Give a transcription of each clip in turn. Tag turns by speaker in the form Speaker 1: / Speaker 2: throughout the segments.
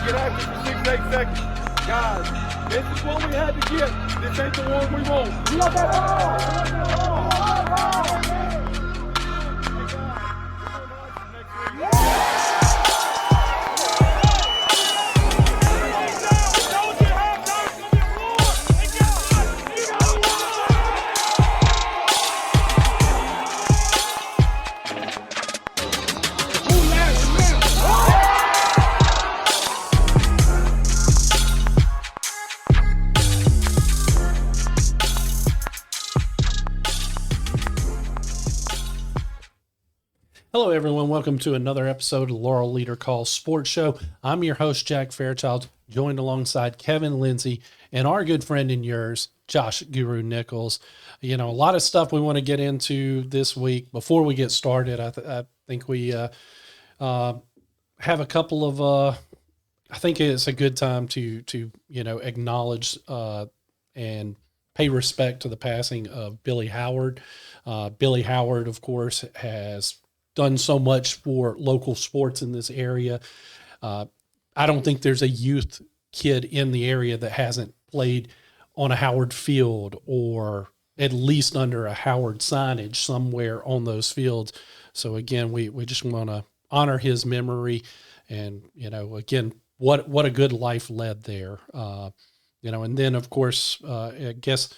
Speaker 1: get after it for 6, 8 seconds. Guys, this is what we had to get. This ain't the one we want. You got that ball.
Speaker 2: Hello, everyone. Welcome to another episode of the Laurel Leader Calls Sports Show. I'm your host, Jack Fairchilds, joined alongside Kevan Lindsey and our good friend and yours, Josh Guru Nichols. You know, a lot of stuff we want to get into this week. Before we get started, I think we have a couple of. I think it's a good time to acknowledge and pay respect to the passing of Billy Howard. Billy Howard, of course, has done so much for local sports in this area. I don't think there's a youth kid in the area that hasn't played on a Howard field or at least under a Howard signage somewhere on those fields. So again, we just want to honor his memory and, again, what a good life led there. And then of course, I guess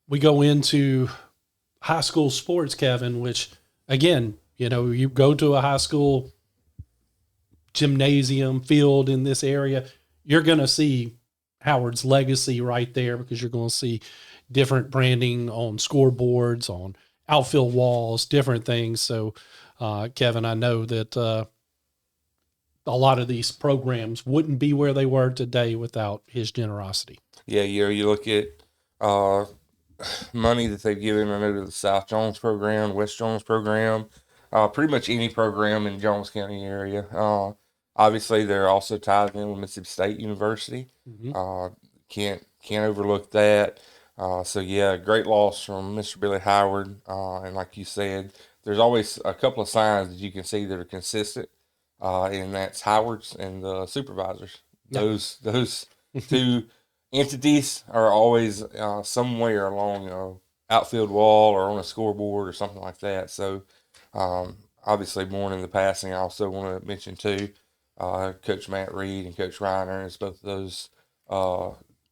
Speaker 2: we go into high school sports, Kevin, which again, you go to a high school gymnasium field in this area, you're going to see Howard's legacy right there because you're going to see different branding on scoreboards, on outfield walls, different things. So, Kevin, I know that a lot of these programs wouldn't be where they were today without his generosity.
Speaker 3: Yeah, you look at money that they've given, I know, to the South Jones program, West Jones program, pretty much any program in Jones County area. Obviously, they're also tied in with Mississippi State University. Mm-hmm. Can't overlook that. So, yeah, great loss from Mr. Billy Howard. And like you said, there's always a couple of signs that you can see that are consistent, and that's Howard's and the supervisors. Yep. Those two entities are always somewhere along an outfield wall or on a scoreboard or something like that. So, obviously, mourning the passing, I also want to mention, too, Coach Matt Reed and Coach Reiner, as both of those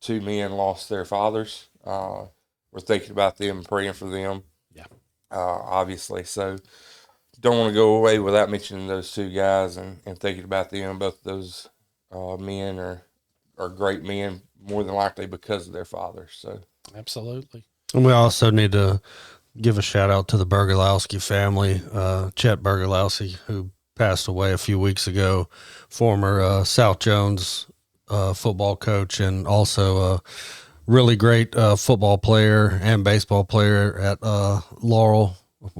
Speaker 3: two men lost their fathers. We're thinking about them and praying for them, obviously. So, don't want to go away without mentioning those two guys and thinking about them. Both of those men are great men, more than likely because of their fathers. So,
Speaker 2: absolutely.
Speaker 4: And we also need to give a shout out to the Bergolowski family. Chet Bergolowski, who passed away a few weeks ago, former South Jones football coach, and also a really great football player and baseball player at Laurel,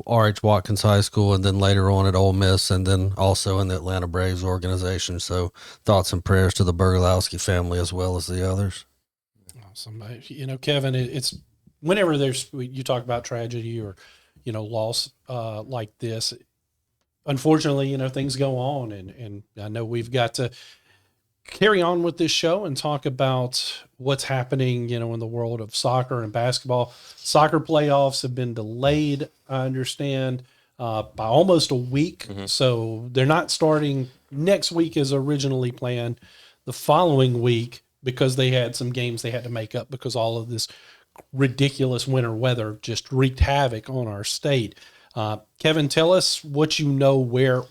Speaker 4: R.H. Watkins High School, and then later on at Ole Miss, and then also in the Atlanta Braves organization. So thoughts and prayers to the Bergolowski family as well as the others.
Speaker 2: Awesome. Kevin, it's whenever you talk about tragedy or, loss like this, unfortunately, things go on. And I know we've got to carry on with this show and talk about what's happening, in the world of soccer and basketball. Soccer playoffs have been delayed, I understand, by almost a week. Mm-hmm. So they're not starting next week as originally planned, the following week, because they had some games they had to make up because all of this ridiculous winter weather just wreaked havoc on our state. Kevin, tell us what you know, where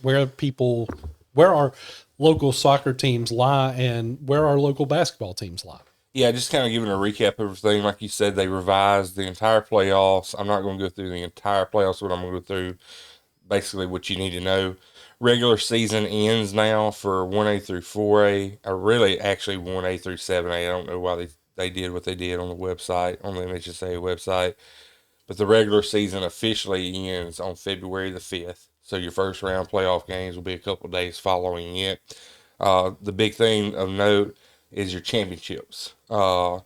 Speaker 2: our local soccer teams lie and where our local basketball teams lie.
Speaker 3: Yeah, just kind of giving a recap of everything. Like you said, they revised the entire playoffs. I'm not going to go through the entire playoffs, but I'm going to go through basically what you need to know. Regular season ends now for 1A through 4A, or really actually 1A through 7A. I don't know why they did what they did on the website, on the MHSAA website. But the regular season officially ends on February the 5th. So your first round playoff games will be a couple of days following it. The big thing of note is your championships. Class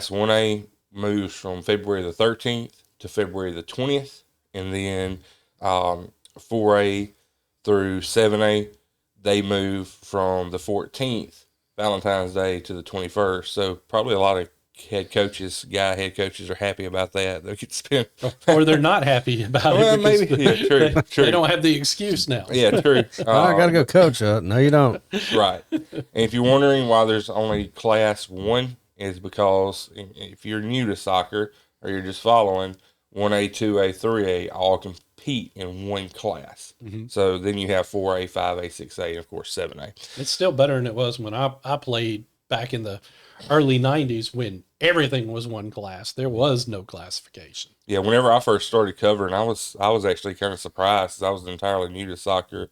Speaker 3: 1A moves from February the 13th to February the 20th. And then 4A through 7A, they move from the 14th Valentine's Day to the 21st. So probably a lot of head coaches are happy about that. They could spend,
Speaker 2: Or they're not happy about
Speaker 3: well,
Speaker 2: it because
Speaker 3: maybe, yeah, true,
Speaker 2: they,
Speaker 3: true.
Speaker 2: they don't have the excuse now.
Speaker 3: Yeah, true.
Speaker 4: I got to go coach. No, you don't.
Speaker 3: Right. And if you're wondering why there's only class 1, is because if you're new to soccer or you're just following, 1A, 2A, 3A all compete in one class. So then you have 4A, 5A, 6A, and of course 7A.
Speaker 2: It's still better than it was when I played back in the early 90s when everything was one class. There was no classification.
Speaker 3: Yeah, whenever I first started covering, I was actually kind of surprised 'cause I was entirely new to soccer,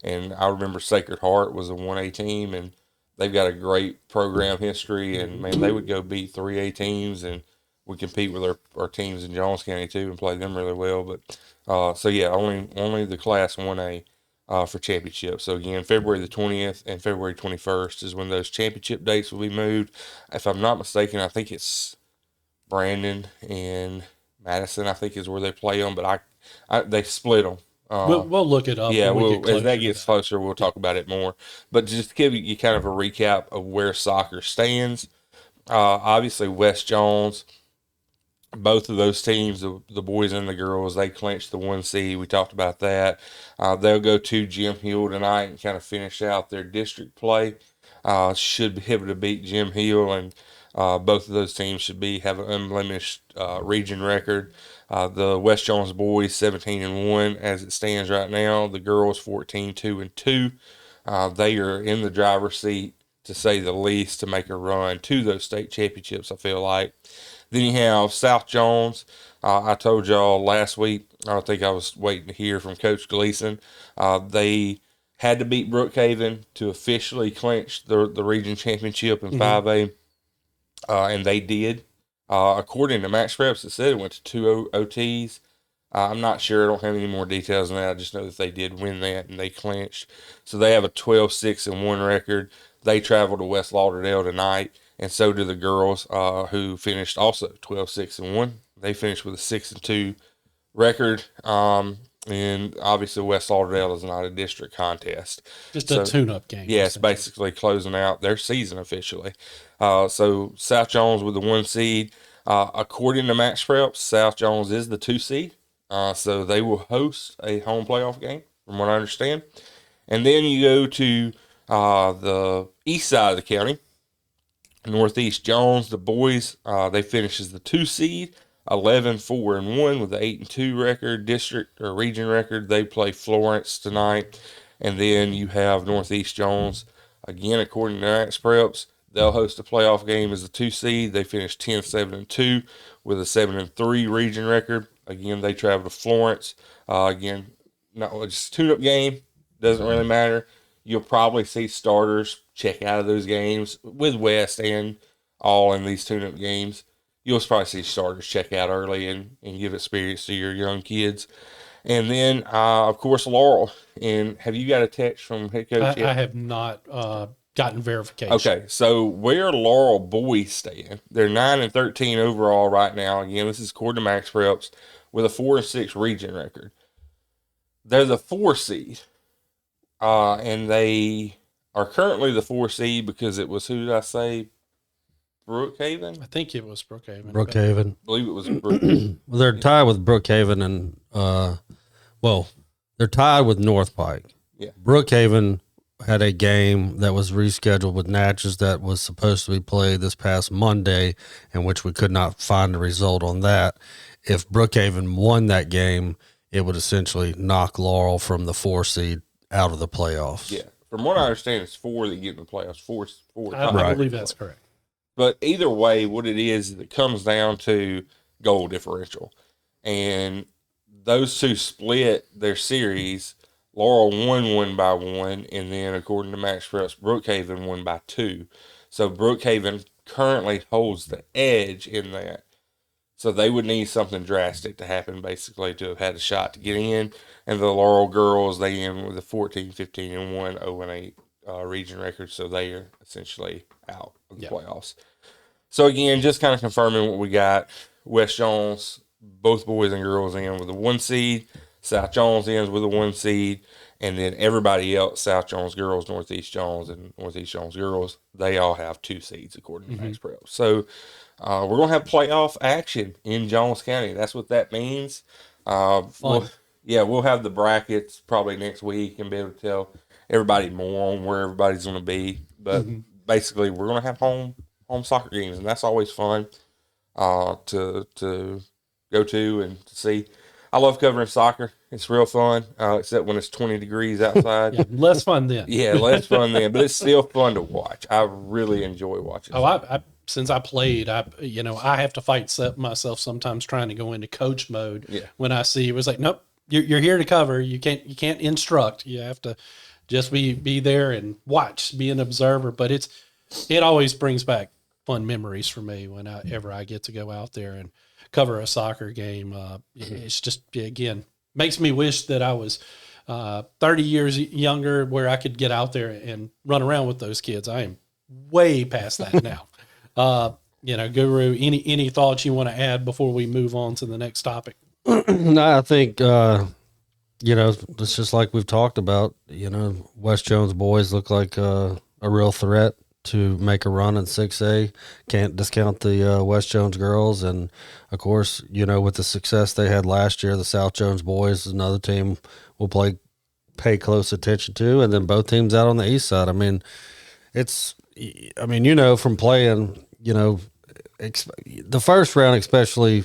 Speaker 3: and I remember Sacred Heart was a 1A team, and they've got a great program history, and man, they would go beat 3A teams, and we compete with our teams in Jones County too, and play them really well. But so yeah, only the Class 1A for championship. So again, February the 20th and February 21st is when those championship dates will be moved. If I'm not mistaken, I think it's Brandon and Madison, I think, is where they play them, but they split them.
Speaker 2: We'll look it up.
Speaker 3: Yeah,
Speaker 2: when we get
Speaker 3: as that
Speaker 2: closer
Speaker 3: gets
Speaker 2: to
Speaker 3: closer, we'll talk about it more. But just to give you kind of a recap of where soccer stands, obviously West Jones, both of those teams, the boys and the girls, they clinched the 1 seed. We talked about that. They'll go to Jim Hill tonight and kind of finish out their district play. Should be able to beat Jim Hill, and both of those teams should have an unblemished region record. The West Jones boys 17-1 as it stands right now. The girls 14-2-2. They are in the driver's seat, to say the least, to make a run to those state championships, I feel like. Then you have South Jones. I told y'all last week, I think I was waiting to hear from Coach Gleason. They had to beat Brookhaven to officially clinch the region championship in 5A, and they did. According to Max Preps, it said it went to 2 OTs. I'm not sure. I don't have any more details on that. I just know that they did win that and they clinched. So they have a 12-6-1 record. They travel to West Lauderdale tonight, and so do the girls, who finished also 12-6-1. They finished with a 6-2 record. And obviously West Lauderdale is not a district contest.
Speaker 2: Just a tune-up game.
Speaker 3: Yeah, it's basically closing out their season officially. So South Jones with the 1 seed. According to Max Preps, South Jones is the 2 seed. So they will host a home playoff game, from what I understand. And then you go to the east side of the county, Northeast Jones. The boys, they finish as the 2 seed, 11-4-1 with the 8-2 record, district or region record. They play Florence tonight. And then you have Northeast Jones, again, according to Max Preps, they'll host a playoff game as the 2 seed. They finish 10-7-2 with a 7-3 region record. Again, they travel to Florence. Again, not just a tune-up game. Doesn't really matter. You'll probably see starters check out of those games with West and all in these tune-up games. You'll probably see starters check out early and give experience to your young kids. And then, of course, Laurel. And have you got a text from head coach yet?
Speaker 2: I have not gotten verification.
Speaker 3: Okay, so where Laurel boys stand, they're 9-13 overall right now. Again, this is according to Max Preps, with a 4-6 region record. They're the 4 seed, and they are currently the 4 seed because it was, who did I say? Brookhaven?
Speaker 2: I think it was Brookhaven.
Speaker 4: Brookhaven.
Speaker 3: I believe it was Brookhaven.
Speaker 4: Well, they're tied with Brookhaven and, they're tied with North Pike.
Speaker 3: Yeah.
Speaker 4: Brookhaven had a game that was rescheduled with Natchez that was supposed to be played this past Monday, in which we could not find a result on that. If Brookhaven won that game, it would essentially knock Laurel from the 4 seed out of the playoffs.
Speaker 3: Yeah. From what I understand, it's 4 that get in the playoffs. Four
Speaker 2: I believe that's correct.
Speaker 3: But either way, what it is, it comes down to goal differential. And those two split their series. Laurel won 1 by 1, and then according to Max Preps, Brookhaven won by 2. So Brookhaven currently holds the edge in that. So they would need something drastic to happen, basically, to have had a shot to get in. And the Laurel girls, they end with a 14-15-1, 0-8 region record. So they are essentially out of the playoffs. So again, just kind of confirming what we got. West Jones, both boys and girls in with a 1 seed. South Jones ends with a 1 seed. And then everybody else, South Jones girls, Northeast Jones, and Northeast Jones girls, they all have 2 seeds according to Max Pro. So we're going to have playoff action in Jones County. That's what that means. We'll have the brackets probably next week and be able to tell everybody more on where everybody's going to be. But basically, we're going to have home soccer games, and that's always fun to go to and to see. I love covering soccer. It's real fun, except when it's 20 degrees outside.
Speaker 2: Yeah, less fun then.
Speaker 3: Yeah, less fun then, but it's still fun to watch. I really enjoy watching.
Speaker 2: I since I played, I have to fight myself sometimes trying to go into coach mode.
Speaker 3: Yeah.
Speaker 2: When I see it was like, nope, you're here to cover. You can't instruct. You have to just be there and watch, be an observer. But it always brings back fun memories for me whenever I get to go out there and cover a soccer game. It's just, again, makes me wish that I was 30 years younger where I could get out there and run around with those kids. I am way past that now. Guru, any thoughts you want to add before we move on to the next topic?
Speaker 4: No, I think, it's just like we've talked about, West Jones boys look like a real threat to make a run in 6A. Can't discount the West Jones girls. And, of course, with the success they had last year, the South Jones boys is another team we'll pay close attention to. And then both teams out on the east side. I mean, from playing, the first round, especially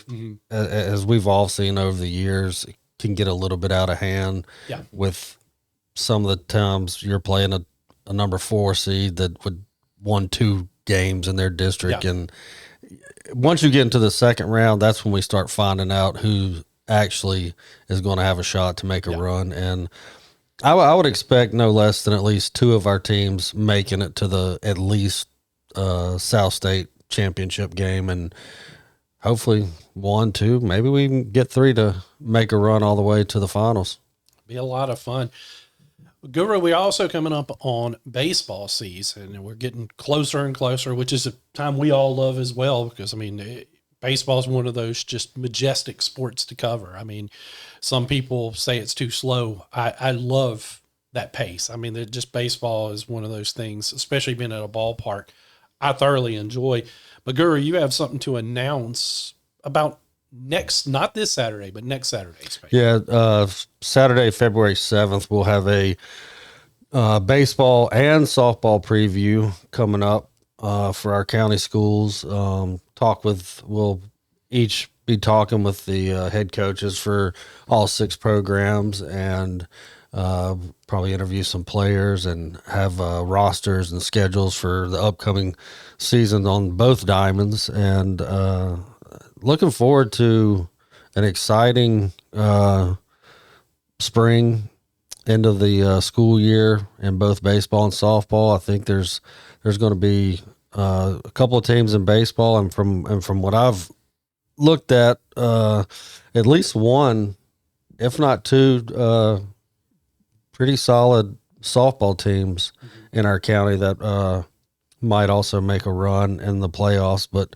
Speaker 4: as we've all seen over the years, can get a little bit out of hand with some of the times you're playing a number 4 seed that would won 2 games in their district. Yeah. And once you get into the second round, that's when we start finding out who actually is going to have a shot to make a run. And I would expect no less than at least 2 of our teams making it to the at least South State championship game, and hopefully 1, 2, maybe we can get 3 to make a run all the way to the finals.
Speaker 2: Be a lot of fun. Guru, we're also coming up on baseball season, and we're getting closer and closer, which is a time we all love as well, because, baseball is one of those just majestic sports to cover. Some people say it's too slow. I love that pace. Just baseball is one of those things, especially being at a ballpark, I thoroughly enjoy. But, Guru, you have something to announce about not this Saturday, but next Saturday's paper.
Speaker 4: Yeah, Saturday, February 7th, we'll have a baseball and softball preview coming up for our county schools. We'll each be talking with the head coaches for all 6 programs, and probably interview some players and have rosters and schedules for the upcoming season on both diamonds. And looking forward to an exciting spring end of the school year in both baseball and softball. I think there's going to be a couple of teams in baseball, and from what I've looked at least 1, if not 2, pretty solid softball teams in our county that might also make a run in the playoffs. But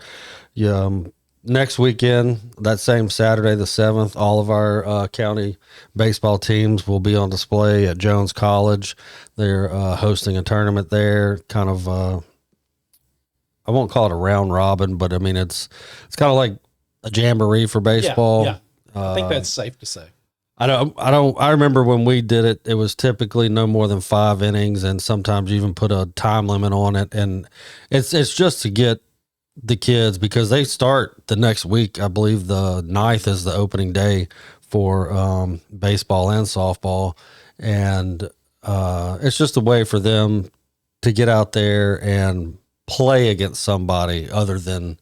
Speaker 4: next weekend, that same Saturday, the 7th, all of our county baseball teams will be on display at Jones College. They're hosting a tournament there, kind of, I won't call it a round robin, but it's kind of like a jamboree for baseball.
Speaker 2: Yeah. I think that's safe to say.
Speaker 4: I remember when we did it, it was typically no more than 5 innings, and sometimes you even put a time limit on it. And it's just to get the kids, because they start the next week. I believe the 9th is the opening day for baseball and softball. And it's just a way for them to get out there and play against somebody other than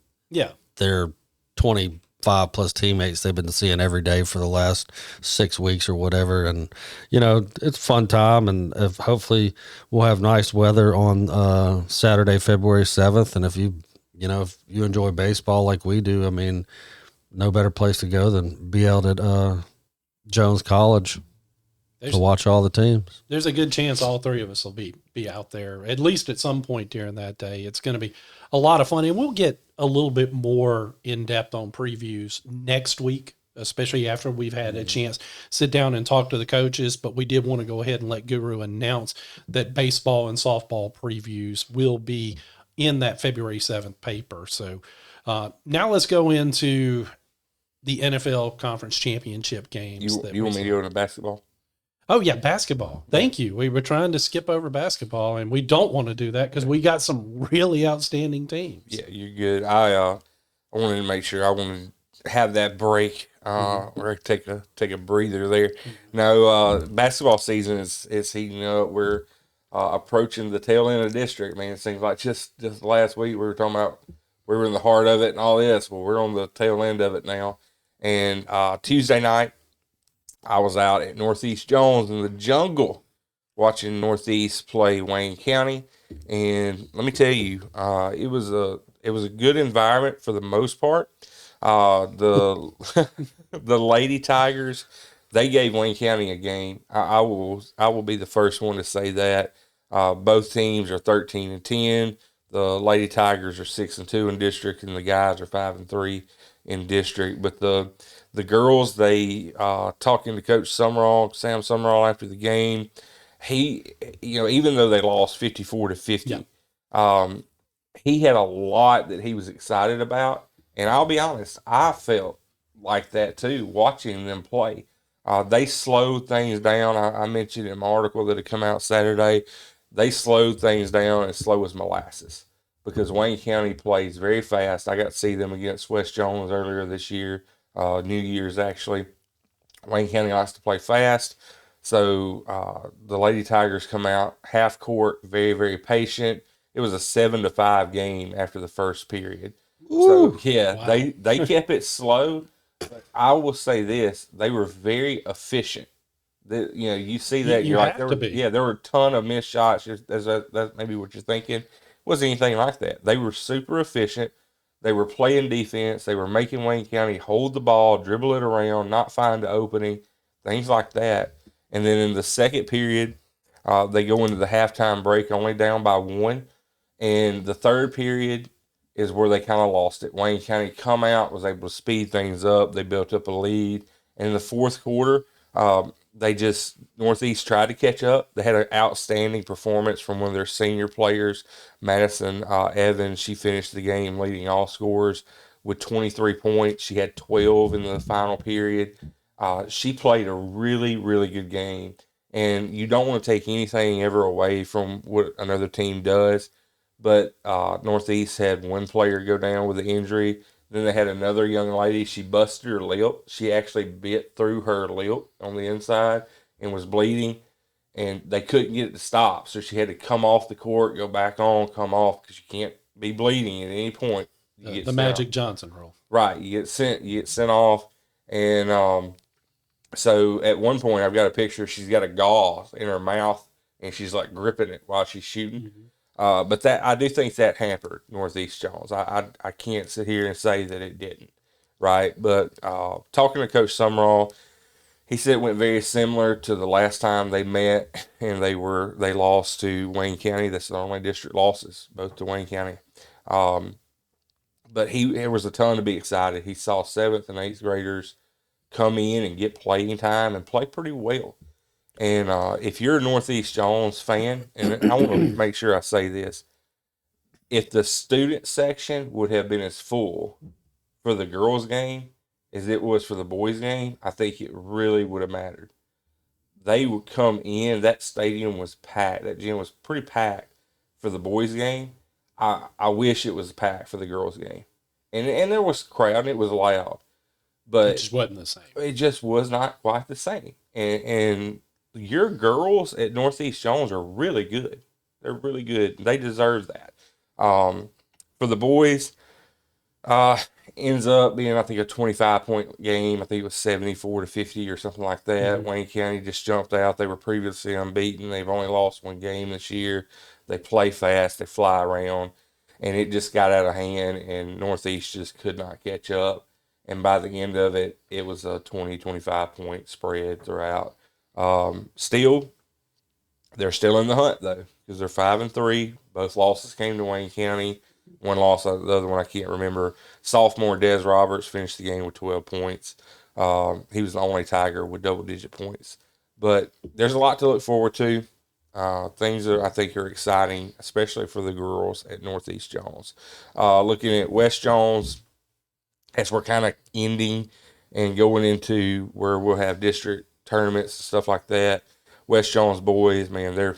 Speaker 4: their 25 plus teammates they've been seeing every day for the last 6 weeks or whatever. And, it's a fun time, and hopefully we'll have nice weather on Saturday, February 7th. And if you enjoy baseball like we do, no better place to go than be out at Jones College to watch all the teams.
Speaker 2: There's a good chance all 3 of us will be out there, at least at some point during that day. It's going to be a lot of fun, and we'll get a little bit more in depth on previews next week especially after we've had a chance to sit down and talk to the coaches. But we did want to go ahead and let Guru announce that baseball and softball previews will be in that February 7th paper. So now let's go into the NFL Conference Championship games.
Speaker 3: You want me to go to basketball?
Speaker 2: Oh, yeah, basketball. Thank you. We were trying to skip over basketball, and we don't want to do that because we got some really outstanding teams.
Speaker 3: Yeah, you're good. I wanted to make sure I wanted to have that break where I could take a breather there. No, basketball season is heating up. We're approaching the tail end of the district, man. It seems like just last week we were talking about we were in the heart of it and all this. Well, we're on the tail end of it now. And Tuesday night, I was out at Northeast Jones in the jungle watching Northeast play Wayne County, and let me tell you, it was a good environment for the most part. The the Lady Tigers, they gave Wayne County a game. I will be the first one to say that. Both teams are 13-10. The Lady Tigers are 6-2 in district, and the guys are 5-3 in district. But the girls, they talking to Coach Summerall, Sam Summerall, after the game. He, even though they lost 54-50, he had a lot that he was excited about. And I'll be honest, I felt like that too, watching them play. They slowed things down. I mentioned in my article that had come out Saturday, they slowed things down as slow as molasses because Wayne County plays very fast. I got to see them against West Jones earlier this year, New Year's actually. Wayne County likes to play fast. So the Lady Tigers come out half court, very, very patient. It was a 7-5 game after the first period. Ooh, so yeah, wow. They kept it slow. But I will say this: they were very efficient. You see that you're like, there were a ton of missed shots. That's maybe what you're thinking. It wasn't anything like that. They were super efficient. They were playing defense. They were making Wayne County hold the ball, dribble it around, not find the opening, things like that. And then in the second period, they go into the halftime break only down by 1. And the third period is where they kind of lost it. Wayne County come out, was able to speed things up. They built up a lead. And in the fourth quarter, Northeast tried to catch up. They had an outstanding performance from one of their senior players, Madison Evans. She finished the game leading all scorers with 23 points. She had 12 in the final period. She played a really, really good game. And you don't want to take anything ever away from what another team does. But Northeast had one player go down with an injury. Then they had another young lady. She busted her lip. She actually bit through her lip on the inside and was bleeding. And they couldn't get it to stop. So she had to come off the court, go back on, come off, because you can't be bleeding at any point.
Speaker 2: The Magic Johnson rule.
Speaker 3: Right. You get sent off. And so at one point, I've got a picture. She's got a gauze in her mouth, and she's like gripping it while she's shooting. Mm-hmm. But I do think that hampered Northeast Jones. I can't sit here and say that it didn't, right? But talking to Coach Summerall, he said it went very similar to the last time they met, and they lost to Wayne County. That's the only district losses, both to Wayne County. But there was a ton to be excited. He saw 7th and 8th graders come in and get playing time and play pretty well. And if you're a Northeast Jones fan, and I want to make sure I say this, if the student section would have been as full for the girls' game as it was for the boys' game, I think it really would have mattered. They would come in, that stadium was packed, that gym was pretty packed for the boys' game. I wish it was packed for the girls' game. And there was a crowd, and it was loud. But
Speaker 2: it just wasn't the same.
Speaker 3: It just was not quite the same. And your girls at Northeast Jones are really good. They're really good. They deserve that. For the boys, ends up being, I think, a 25-point game. I think it was 74-50 or something like that. Mm-hmm. Wayne County just jumped out. They were previously unbeaten. They've only lost one game this year. They play fast. They fly around. And it just got out of hand, and Northeast just could not catch up. And by the end of it, it was a 20, 25-point spread throughout. Still, they're still in the hunt, though, because they're 5-3. Both losses came to Wayne County. One loss, the other one I can't remember. Sophomore Des Roberts finished the game with 12 points. He was the only Tiger with double-digit points. But there's a lot to look forward to. Things that I think are exciting, especially for the girls at Northeast Jones. Looking at West Jones, as we're kind of ending and going into where we'll have district tournaments and stuff like that. West Jones boys, man, they're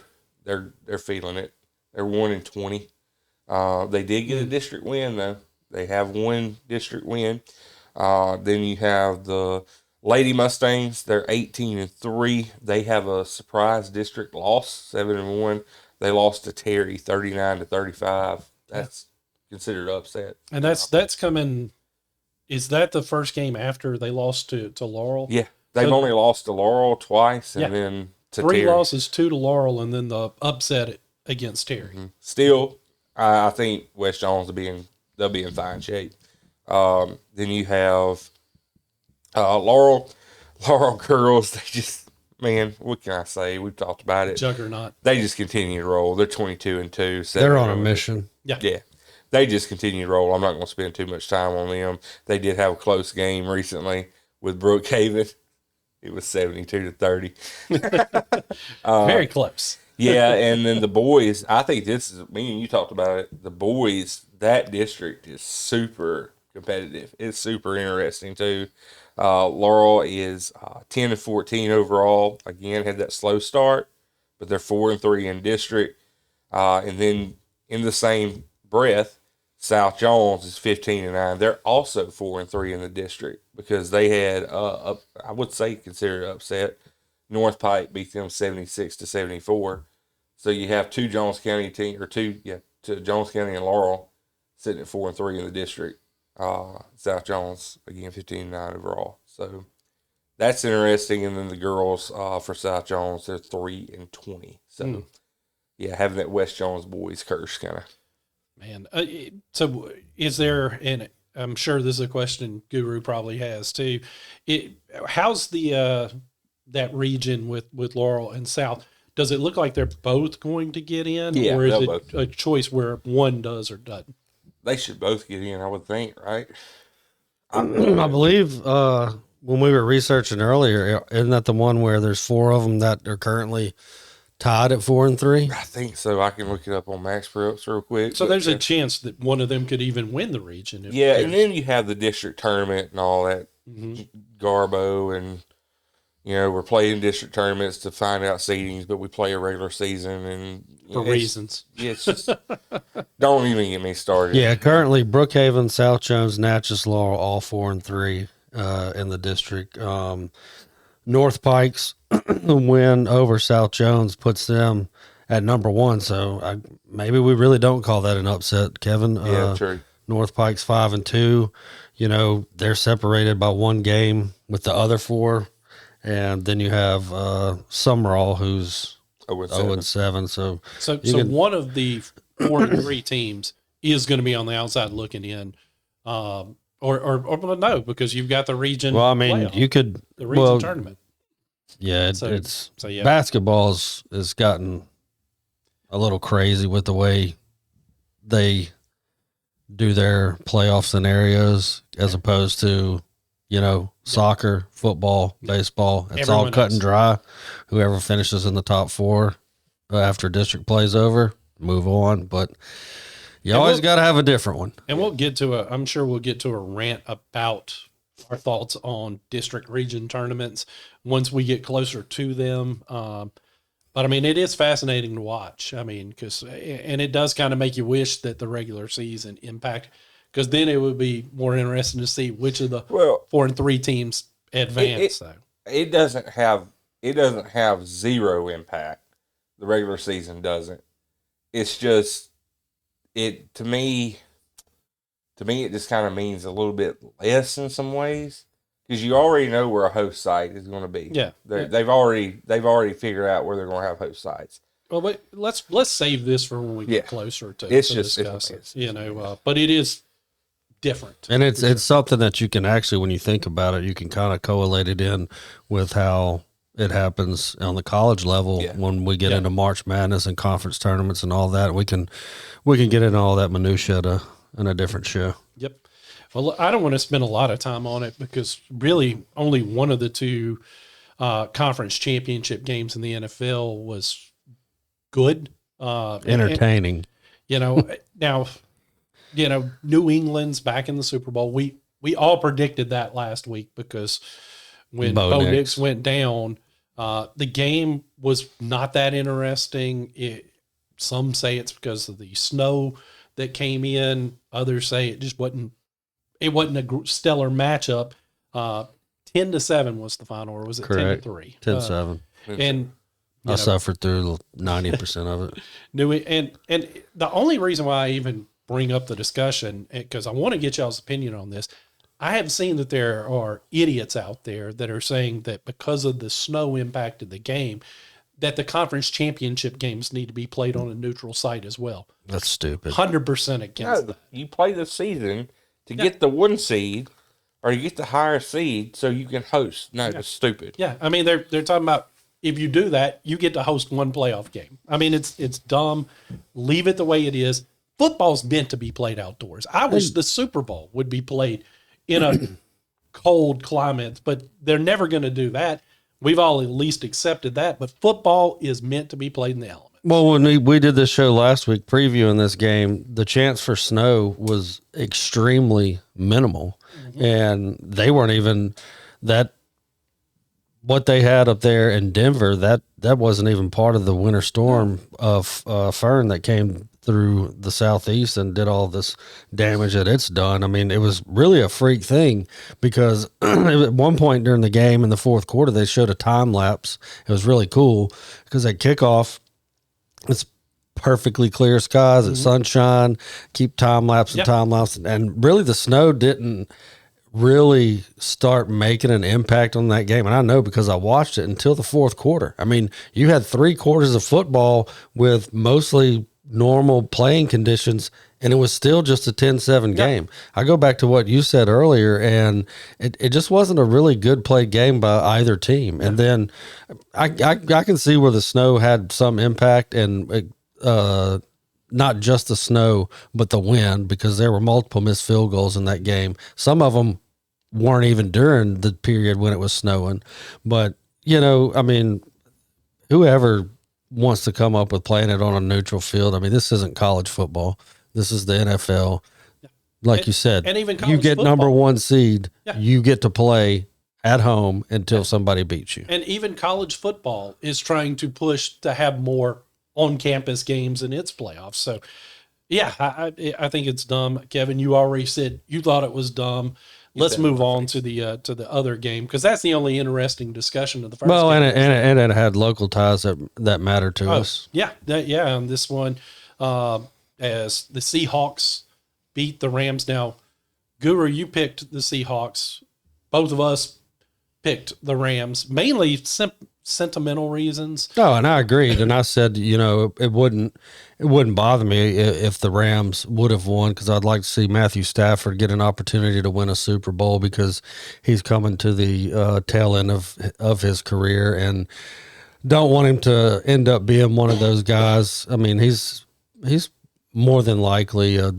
Speaker 3: feeling it. They're 1-20. They did get a district win though. They have one district win. Then you have the Lady Mustangs. They're 18-3. They have a surprise district loss, 7-1. They lost to Terry, 39-35. That's considered upset.
Speaker 2: And that's coming. Is that the first game after they lost to Laurel?
Speaker 3: Yeah, they've only lost to Laurel twice, and then to
Speaker 2: 3
Speaker 3: Terry.
Speaker 2: losses, 2 to Laurel, and then the upset against Terry.
Speaker 3: Mm-hmm. Still, I think West Jones they'll be in fine shape. Then you have Laurel girls. They just, man, what can I say? We've talked about it.
Speaker 2: Juggernaut.
Speaker 3: They just continue to roll. They're 22-2.
Speaker 4: They're on a mission.
Speaker 3: Yeah. They just continue to roll. I'm not going to spend too much time on them. They did have a close game recently with Brookhaven. It was 72-30.
Speaker 2: Very close.
Speaker 3: Yeah, and then the boys, I think this is, me and you talked about it, the boys, that district is super competitive. It's super interesting, too. Laurel is 10-14 overall. Again, had that slow start, but they're 4-3 in district. And then in the same breath, South Jones is 15-9. They're also 4-3 in the district because they had, I would say, considered upset. North Pike beat them 76-74. So you have two Jones County Jones County and Laurel sitting at 4-3 in the district. South Jones again 15-9 overall. So that's interesting. And then the girls for South Jones, they're 3-20. So yeah, having that West Jones boys curse kind of.
Speaker 2: Man, so is there, and I'm sure this is a question Guru probably has too. How's the that region with Laurel and South? Does it look like they're both going to get in, or is it a choice where one does or doesn't?
Speaker 3: They should both get in, I would think, right?
Speaker 4: I believe when we were researching earlier, isn't that the one where there's 4 of them that are currently tied at 4-3?
Speaker 3: I think so. I can look it up on Max Preps real quick.
Speaker 2: So there's a chance that one of them could even win the region.
Speaker 3: And then you have the district tournament and all that garbo, and we're playing district tournaments to find out seedings, but we play a regular season and
Speaker 2: for reasons.
Speaker 3: Yeah, it's just don't even get me started.
Speaker 4: Yeah, currently Brookhaven, South Jones, Natchez, Laurel, all 4-3 in the district. North Pikes win over South Jones puts them at number 1. So maybe we really don't call that an upset, Kevin.
Speaker 3: Yeah, true.
Speaker 4: North Pikes 5-2. They're separated by 1 game with the other 4. And then you have Summerall, who's 0-7. So
Speaker 2: one of the 4-3 teams is going to be on the outside looking in. Or no, because you've got the region.
Speaker 4: Well, I mean,
Speaker 2: playoff, the region tournament.
Speaker 4: Yeah, basketball has gotten a little crazy with the way they do their playoff scenarios as opposed to, soccer, football, baseball. It's
Speaker 2: Everyone
Speaker 4: all cut and dry. Whoever finishes in the top 4 after district plays over, move on. But you always got to have a different one.
Speaker 2: And I'm sure we'll get to a rant about our thoughts on district region tournaments once we get closer to them. But I mean, it is fascinating to watch. I mean, and it does kind of make you wish that the regular season impact, because then it would be more interesting to see which of the 4-3 teams advance.
Speaker 3: It doesn't have zero impact. The regular season doesn't. It's just to me it just kind of means a little bit less in some ways, because you already know where a host site is going to be.
Speaker 2: Yeah,
Speaker 3: they've already figured out where they're going to have host sites.
Speaker 2: Well, but let's save this for when we get closer to discuss it. But it is different,
Speaker 4: and it's something that you can actually, when you think about it, you can kind of correlate it in with how it happens on the college level when we get into March Madness and conference tournaments and all that. We can get into all that minutia in a different show.
Speaker 2: Yep. Well, I don't want to spend a lot of time on it because really only one of the two conference championship games in the NFL was good.
Speaker 4: Entertaining.
Speaker 2: Now, New England's back in the Super Bowl. We all predicted that last week because when Bo Nix went down, the game was not that interesting. Some say it's because of the snow that came in. Others say it just wasn't. It wasn't a stellar matchup. 10-7 was the final, or was it 10-3?
Speaker 4: 10-7.
Speaker 2: And
Speaker 4: I suffered through 90% of it.
Speaker 2: And the only reason why I even bring up the discussion, because I want to get y'all's opinion on this, I have seen that there are idiots out there that are saying that because of the snow impacted the game, that the conference championship games need to be played on a neutral site as well.
Speaker 4: That's stupid.
Speaker 2: 100% against that.
Speaker 3: You play the season to get the 1 seed, or you get the higher seed so you can host. No, that's stupid.
Speaker 2: Yeah, I mean they're talking about if you do that, you get to host one playoff game. I mean it's dumb. Leave it the way it is. Football's meant to be played outdoors. I wish the Super Bowl would be played in a cold climate, but they're never going to do that. We've all at least accepted that, but football is meant to be played in the elements.
Speaker 4: Well, when we did this show last week previewing this game, the chance for snow was extremely minimal, and they weren't even that. What they had up there in Denver, that wasn't even part of the winter storm of Fern that came through the southeast and did all this damage that it's done. I mean, it was really a freak thing because at one point during the game in the fourth quarter, they showed a time lapse. It was really cool because at kickoff, it's perfectly clear skies, it's sunshine, keep time lapse and time lapse. And really the snow didn't really start making an impact on that game. And I know because I watched it until the fourth quarter. I mean, you had 3 quarters of football with mostly normal playing conditions, and it was still just a 10-7 game. I go back to what you said earlier, and it just wasn't a really good played game by either team. And then I can see where the snow had some impact, and not just the snow, but the wind, because there were multiple missed field goals in that game. Some of them weren't even during the period when it was snowing. But, I mean, whoever wants to come up with playing it on a neutral field, I mean, this isn't college football. This is the NFL. Like you said,
Speaker 2: and even
Speaker 4: you get
Speaker 2: football.
Speaker 4: Number 1 seed, you get to play at home until somebody beats you.
Speaker 2: And even college football is trying to push to have more on-campus games in its playoffs. So, yeah, I think it's dumb. Kevin, you already said you thought it was dumb. Let's move on to the other game, because that's the only interesting discussion of the first game.
Speaker 4: Well, and it had local ties that matter to us.
Speaker 2: Yeah, on this one, as the Seahawks beat the Rams. Now, Guru, you picked the Seahawks. Both of us picked the Rams, mainly sentimental reasons.
Speaker 4: Oh, and I agreed, and I said, it wouldn't bother me if the Rams would have won, because I'd like to see Matthew Stafford get an opportunity to win a Super Bowl, because he's coming to the tail end of his career, and don't want him to end up being one of those guys. I mean, he's more than likely a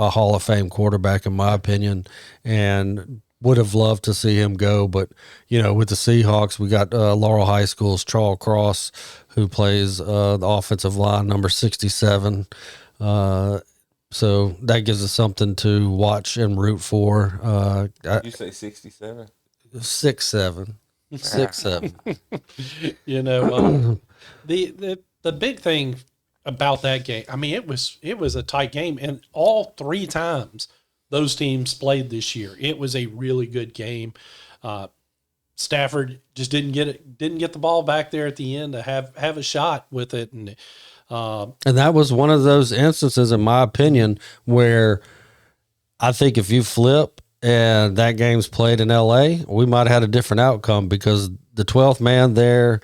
Speaker 4: Hall of Fame quarterback, in my opinion, and would have loved to see him go. But, with the Seahawks, we got Laurel High School's Charles Cross, who plays the offensive line, number 67. So that gives us something to watch and root for.
Speaker 3: Did you say 67?
Speaker 4: 6'7". 6'7".
Speaker 2: The big thing about that game, I mean, it was a tight game, and all 3 times those teams played this year, it was a really good game. Stafford just didn't get the ball back there at the end to have a shot with it, and
Speaker 4: that was one of those instances, in my opinion, where I think if you flip and that game's played in LA, we might have had a different outcome, because the 12th man there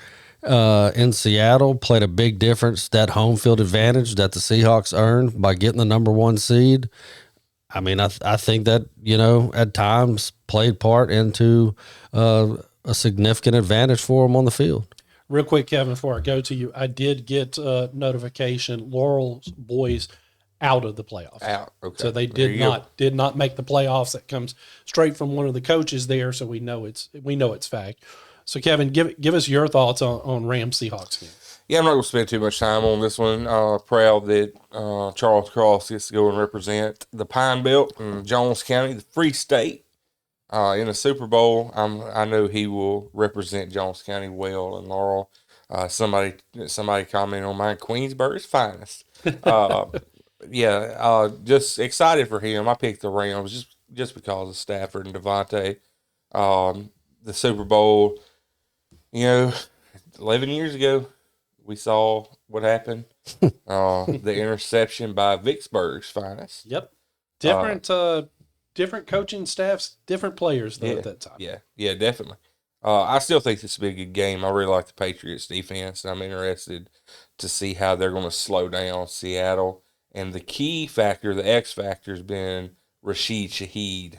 Speaker 4: in Seattle played a big difference. That home field advantage that the Seahawks earned by getting the number 1 seed, I mean, I think that, at times played part into a significant advantage for them on the field.
Speaker 2: Real quick, Kevin, before I go to you, I did get a notification. Laurel's boys out of the playoffs.
Speaker 3: Out. Okay.
Speaker 2: So they
Speaker 3: There
Speaker 2: did
Speaker 3: you
Speaker 2: not make the playoffs. That comes straight from one of the coaches there, so we know it's fact. So Kevin, give us your thoughts on Rams Seahawks game.
Speaker 3: Yeah, I'm not going to spend too much time on this one. Proud that Charles Cross gets to go and represent the Pine Belt in Jones County, the Free State, in the Super Bowl. I know he will represent Jones County well. And Laurel, somebody commented on mine, Queensburg's finest. Just excited for him. I picked the Rams just because of Stafford and Devontae. The Super Bowl, 11 years ago, we saw what happened. The interception by Vicksburg's finest.
Speaker 2: Yep. Different coaching staffs, different players though at that time.
Speaker 3: Yeah, definitely. I still think this will be a good game. I really like the Patriots defense, and I'm interested to see how they're going to slow down Seattle. And the key factor, the X factor, has been Rashid Shaheed.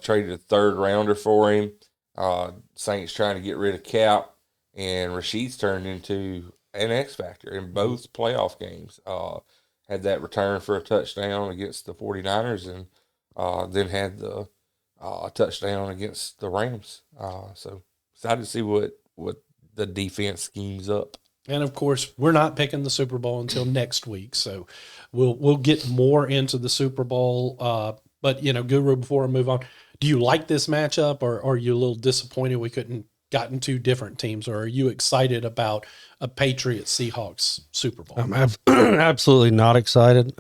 Speaker 3: Traded a third rounder for him. Saints trying to get rid of Cap, and Rashid's turned into an X factor in both playoff games. Had that return for a touchdown against the 49ers, and then had the touchdown against the Rams. So excited to see what the defense schemes up.
Speaker 2: And of course, we're not picking the Super Bowl until next week, so we'll get more into the Super Bowl. But Guru, before I move on, do you like this matchup, or are you a little disappointed we couldn't gotten two different teams, or are you excited about a Patriots Seahawks Super Bowl?
Speaker 4: I'm absolutely not excited.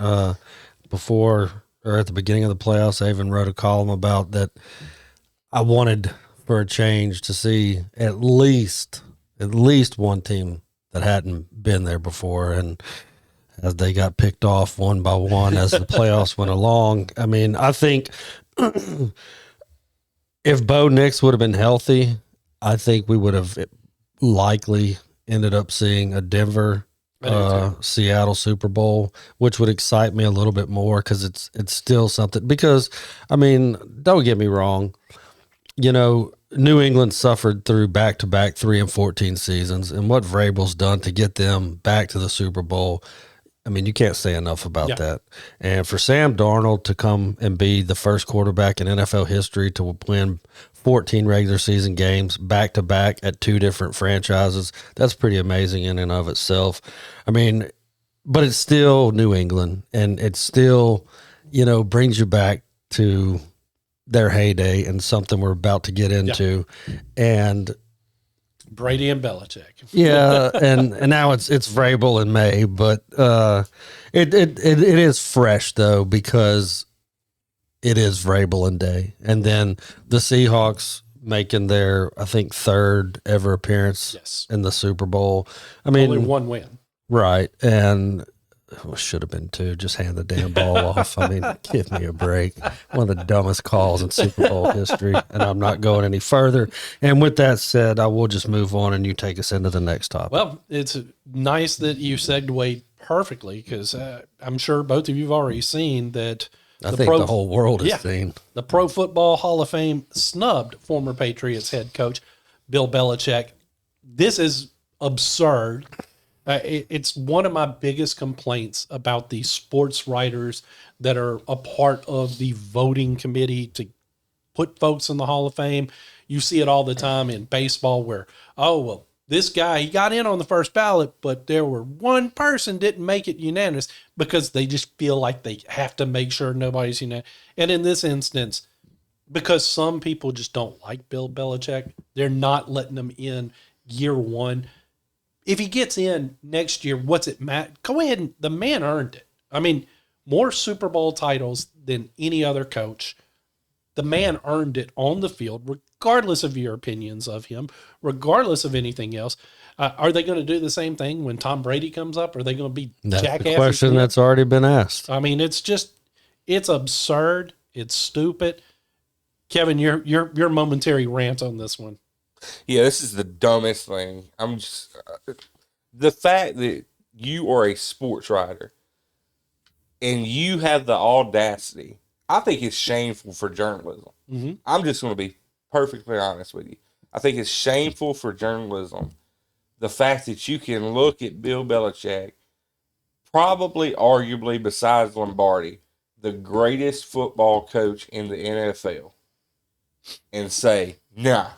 Speaker 4: Before or at the beginning of the playoffs, I even wrote a column about that. I wanted for a change to see at least one team that hadn't been there before, and as they got picked off one by one as the playoffs went along. I mean, I think if Bo Nix would have been healthy, I think we would have likely ended up seeing a Denver Seattle Super Bowl, which would excite me a little bit more because it's still something. Because, I mean, don't get me wrong, New England suffered through back-to-back 3-14 seasons, and what Vrabel's done to get them back to the Super Bowl, I mean, you can't say enough about that. And for Sam Darnold to come and be the first quarterback in NFL history to win 14 regular season games back-to-back at two different franchises, that's pretty amazing in and of itself. I mean, but it's still New England, and it still, brings you back to their heyday and something we're about to get into. And
Speaker 2: Brady and Belichick.
Speaker 4: Yeah, and now it's Vrabel in May, but it is fresh though because it is Vrabel and Day, and then the Seahawks making their I think third ever appearance in the Super Bowl. I mean,
Speaker 2: only one win,
Speaker 4: right? And should have been two. Just hand the damn ball off. I mean, give me a break. One of the dumbest calls in Super Bowl history, and I'm not going any further. And with that said, I will just move on, and you take us into the next topic.
Speaker 2: Well, it's nice that you segued perfectly because I'm sure both of you have already seen that.
Speaker 4: I think the whole world has seen.
Speaker 2: The Pro Football Hall of Fame snubbed former Patriots head coach Bill Belichick. This is absurd. It's one of my biggest complaints about the sports writers that are a part of the voting committee to put folks in the Hall of Fame. You see it all the time in baseball where, this guy, he got in on the first ballot, but there were one person didn't make it unanimous because they just feel like they have to make sure nobody's unanimous. And in this instance, because some people just don't like Bill Belichick, they're not letting him in year one. If he gets in next year, what's it matter? Go ahead and the man earned it. I mean, more Super Bowl titles than any other coach. The man earned it on the field, regardless of your opinions of him, regardless of anything else. Are they going to do the same thing when Tom Brady comes up? Are they going to be jackasses?
Speaker 4: That's the question that's already been asked.
Speaker 2: I mean, it's absurd. It's stupid. Kevin, your momentary rant on this one.
Speaker 3: Yeah, this is the dumbest thing. I'm just the fact that you are a sports writer and you have the audacity. I think it's shameful for journalism. Mm-hmm. I'm just going to be perfectly honest with you. I think it's shameful for journalism the fact that you can look at Bill Belichick, probably, arguably, besides Lombardi, the greatest football coach in the NFL, and say, nah,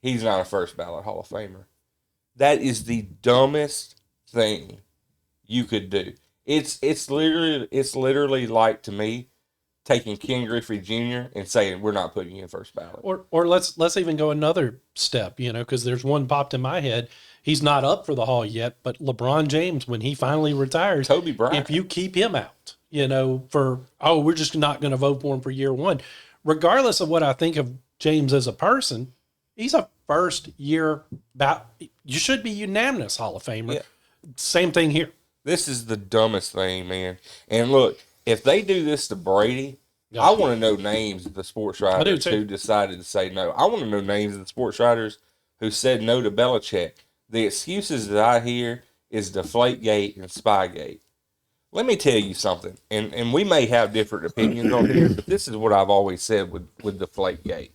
Speaker 3: he's not a first ballot Hall of Famer. That is the dumbest thing you could do. It's literally like, to me, taking Ken Griffey Jr. and saying we're not putting you in first ballot.
Speaker 2: Or let's even go another step, because there's one popped in my head. He's not up for the Hall yet, but LeBron James, when he finally retires,
Speaker 3: Kobe Bryant.
Speaker 2: if you keep him out, we're just not going to vote for him for year one, regardless of what I think of James as a person, he's a first year you should be unanimous Hall of Famer.
Speaker 3: Yeah.
Speaker 2: Same thing here.
Speaker 3: This is the dumbest thing, man. And look, if they do this to Brady, I want to know names of the sports writers who decided to say no. I want to know names of the sports writers who said no to Belichick. The excuses that I hear is Deflategate and Spygate. Let me tell you something, and we may have different opinions on here, but this is what I've always said with Deflategate.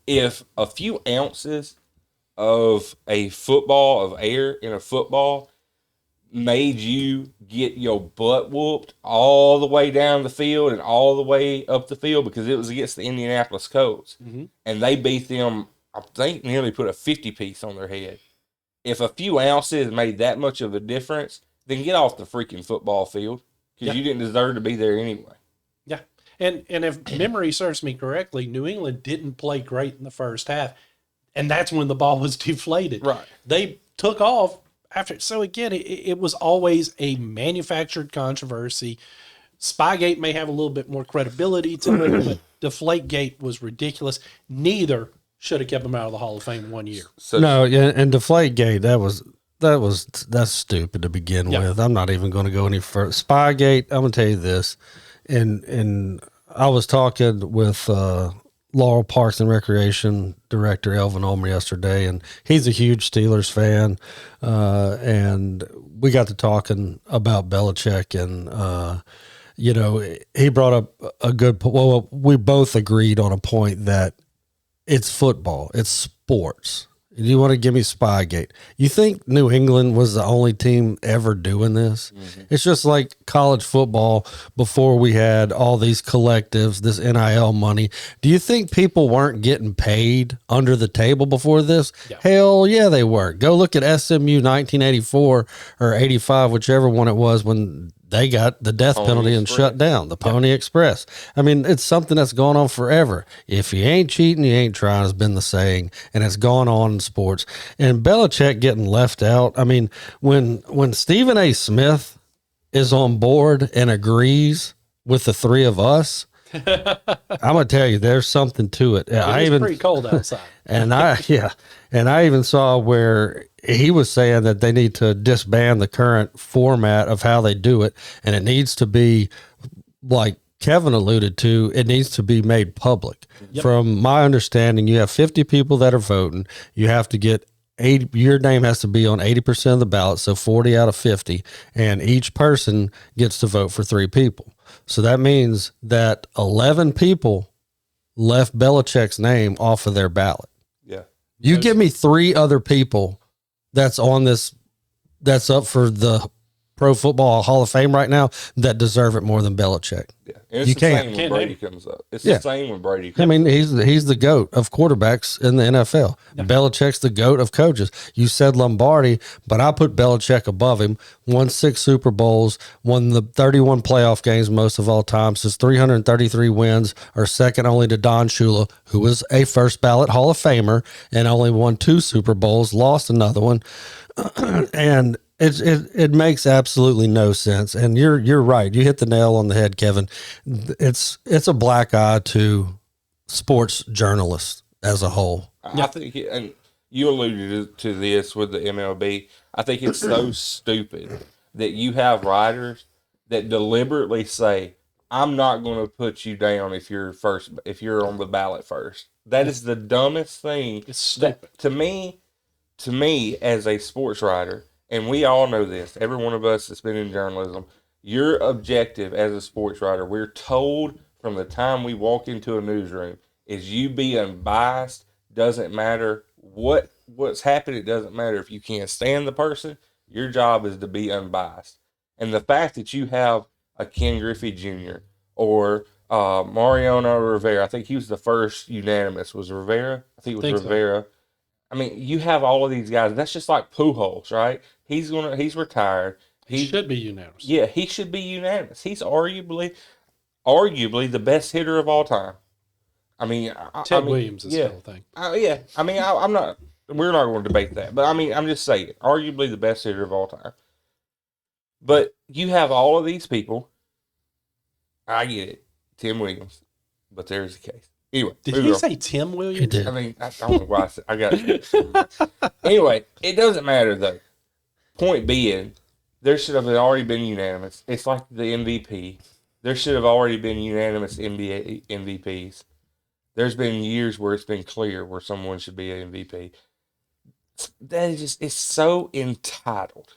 Speaker 3: If a few ounces of air in a football made you get your butt whooped all the way down the field and all the way up the field because it was against the Indianapolis Colts, and they beat them, I think, nearly put a 50-piece on their head. If a few ounces made that much of a difference, then get off the freaking football field because you didn't deserve to be there anyway.
Speaker 2: Yeah. And if memory serves me correctly, New England didn't play great in the first half, and that's when the ball was deflated.
Speaker 3: Right.
Speaker 2: They took off after. So again, it was always a manufactured controversy. Spygate may have a little bit more credibility to it, but Deflategate was ridiculous. Neither should have kept him out of the Hall of Fame 1 year.
Speaker 4: And Deflategate, that's stupid to begin with. I'm not even going to go any further. Spygate, I'm going to tell you this, and I was talking with Laurel Parks and Recreation Director Elvin Ulmer yesterday, and he's a huge Steelers fan, and we got to talking about Belichick, and he brought up a good. Well, we both agreed on a point that it's football, it's sports. You want to give me Spygate? You think New England was the only team ever doing this? Mm-hmm. It's just like college football before we had all these collectives, this NIL money. Do you think people weren't getting paid under the table before this? Yeah. Hell yeah, they were. Go look at SMU 1984 or 85, whichever one it was, when they got the death penalty and shut down the Pony Express. I mean, it's something that's gone on forever. If you ain't cheating, you ain't trying has been the saying, and it's gone on in sports. And Belichick getting left out. I mean, when Stephen A. Smith is on board and agrees with the three of us, I'm gonna tell you, there's something to it.
Speaker 2: It's pretty cold outside.
Speaker 4: And I even saw where he was saying that they need to disband the current format of how they do it, and it needs to be, like Kevin alluded to, it needs to be made public. Yep. From my understanding, you have 50 people that are voting. You have to get 80. Your name has to be on 80% of the ballot, so 40 out of 50, and each person gets to vote for 3 people. So that means that 11 people left Belichick's name off of their ballot.
Speaker 3: Yeah.
Speaker 4: You give me 3 other people that's on this, that's up for the Pro Football Hall of Fame right now that deserve it more than Belichick.
Speaker 3: Yeah. And it's
Speaker 4: you
Speaker 3: the
Speaker 4: can't.
Speaker 3: same when Brady comes up. It's the same when Brady comes up.
Speaker 4: I mean, he's the GOAT of quarterbacks in the NFL. Yeah. Belichick's the GOAT of coaches. You said Lombardi, but I put Belichick above him. Won 6 Super Bowls, won the 31 playoff games most of all time. So his 333 wins are second only to Don Shula, who was a first ballot Hall of Famer and only won 2 Super Bowls, lost another one. And it makes absolutely no sense. And you're right. You hit the nail on the head, Kevin. It's a black eye to sports journalists as a whole.
Speaker 3: I think, and you alluded to this with the MLB, I think it's so stupid that you have writers that deliberately say, I'm not going to put you down if you're on the ballot first. That is the dumbest thing.
Speaker 2: It's stupid.
Speaker 3: To me, as a sports writer, and we all know this, every one of us that's been in journalism, your objective as a sports writer, we're told from the time we walk into a newsroom, is you be unbiased. Doesn't matter what's happened. It doesn't matter if you can't stand the person. Your job is to be unbiased. And the fact that you have a Ken Griffey Jr. or Mariano Rivera, I think he was the first unanimous. Was Rivera? I think it was Rivera. So. I mean, you have all of these guys. That's just like Pujols, right? He's retired.
Speaker 2: He should be unanimous.
Speaker 3: Yeah, he should be unanimous. He's arguably the best hitter of all time. I mean,
Speaker 2: Ted Williams is still a thing.
Speaker 3: Yeah, I mean, I'm not. We're not going to debate that, but I mean, I'm just saying, arguably the best hitter of all time. But you have all of these people. I get it, Tim Williams, but there's the case. Anyway,
Speaker 2: did he say Tim Williams? He
Speaker 3: did. I mean, I don't know why I got it. Anyway, it doesn't matter though. Point being, there should have already been unanimous. It's like the MVP. There should have already been unanimous NBA MVPs. There's been years where it's been clear where someone should be an MVP. That is just, it's so entitled.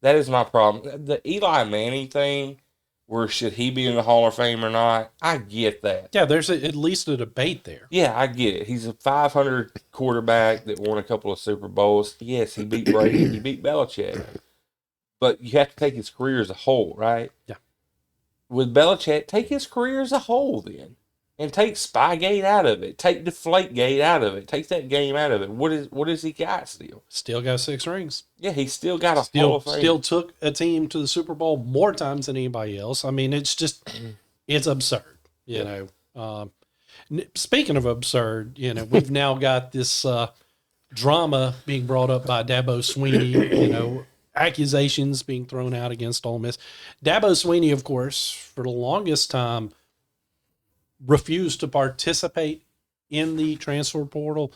Speaker 3: That is my problem. The Eli Manning thing, where should he be in the Hall of Fame or not, I get that.
Speaker 2: Yeah, there's at least a debate there.
Speaker 3: Yeah, I get it. He's a 500 quarterback that won a couple of Super Bowls. Yes, he beat Brady. He beat Belichick. But you have to take his career as a whole, right? Yeah. With Belichick, take his career as a whole then. And take Spygate out of it. Take Deflategate out of it. Take that game out of it. What does he got still?
Speaker 2: Still got 6 rings.
Speaker 3: Yeah, he's still got a Hall of Fame.
Speaker 2: Still took a team to the Super Bowl more times than anybody else. I mean, it's just, it's absurd. You know, speaking of absurd, you know, we've now got this drama being brought up by Dabo Swinney, you know, accusations being thrown out against Ole Miss. Dabo Swinney, of course, for the longest time, refused to participate in the transfer portal.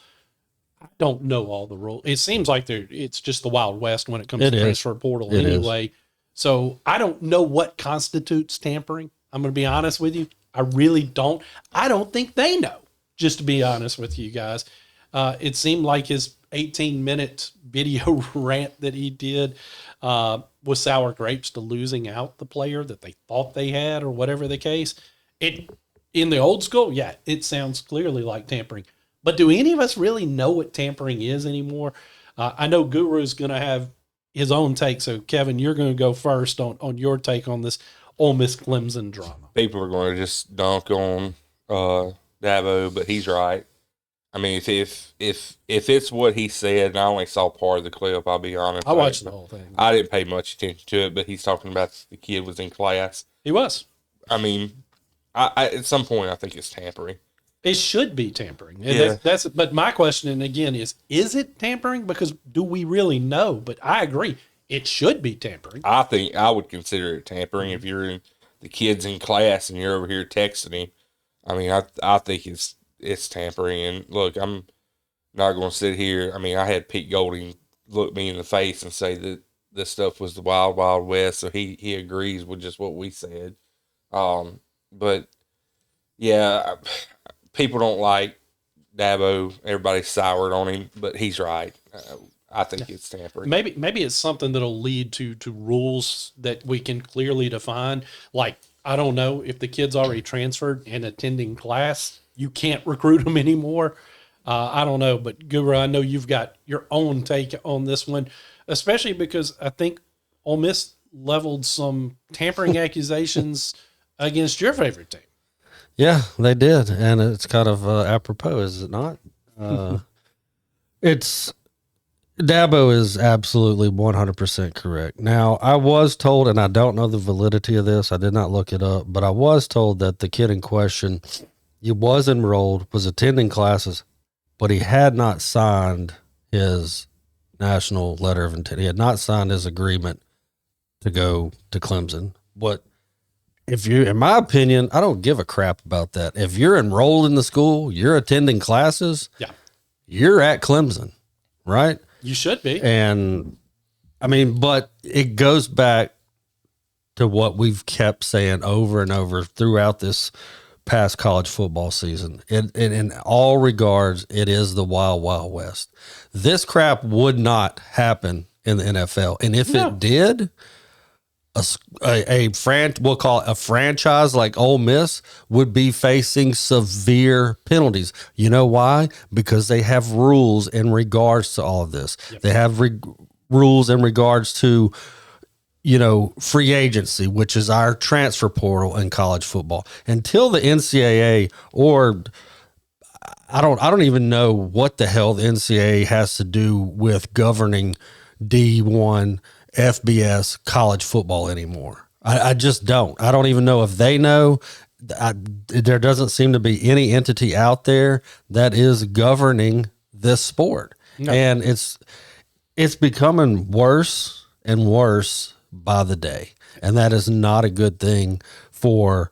Speaker 2: I don't know all the rules. It seems like it's just the Wild West when it comes to the transfer portal anyway. So I don't know what constitutes tampering. I'm going to be honest with you. I really don't. I don't think they know, just to be honest with you guys. It seemed like his 18-minute video rant that he did was sour grapes to losing out the player that they thought they had or whatever the case. In the old school, yeah, it sounds clearly like tampering. But do any of us really know what tampering is anymore? I know Guru's going to have his own take. So, Kevin, you're going to go first on your take on this Ole Miss Clemson drama.
Speaker 3: People are going to just dunk on Dabo, but he's right. I mean, if it's what he said, and I only saw part of the clip, I'll be honest.
Speaker 2: I watched the whole thing.
Speaker 3: I didn't pay much attention to it, but he's talking about the kid was in class.
Speaker 2: He was.
Speaker 3: I mean, I at some point, I think it's tampering.
Speaker 2: It should be tampering.
Speaker 3: Yeah.
Speaker 2: But my question, again, is it tampering? Because do we really know? But I agree. It should be tampering.
Speaker 3: I think I would consider it tampering if you're in the kid's in class and you're over here texting him. I mean, I think it's tampering. And look, I'm not going to sit here. I mean, I had Pete Golding look me in the face and say that this stuff was the Wild Wild West, so he agrees with just what we said. But yeah, people don't like Dabo. Everybody's soured on him, but he's right. I think it's tampering.
Speaker 2: Maybe it's something that'll lead to rules that we can clearly define. Like, I don't know, if the kid's already transferred and attending class, you can't recruit them anymore. I don't know, but Guru, I know you've got your own take on this one, especially because I think Ole Miss leveled some tampering accusations against your favorite team.
Speaker 4: Yeah, they did, and it's kind of apropos, is it not? It's Dabo is absolutely 100% correct. Now, I was told, and I don't know the validity of this, I did not look it up, but I was told that the kid in question, he was enrolled, was attending classes, but he had not signed his national letter of intent. He had not signed his agreement to go to Clemson. But if you, in my opinion, I don't give a crap about that. If you're enrolled in the school, you're attending classes, you're at Clemson, right?
Speaker 2: You should be.
Speaker 4: And I mean, but it goes back to what we've kept saying over and over throughout this past college football season. In all regards, it is the Wild Wild West. This crap would not happen in the NFL. And if it did, we'll call it a franchise like Ole Miss would be facing severe penalties. You know why? Because they have rules in regards to all of this. They have rules in regards to free agency, which is our transfer portal in college football, until the NCAA, or I don't even know what the hell the NCAA has to do with governing D1 FBS college football anymore. I just don't. I don't even know if they know. There doesn't seem to be any entity out there that is governing this sport. No. And it's becoming worse and worse by the day. And that is not a good thing for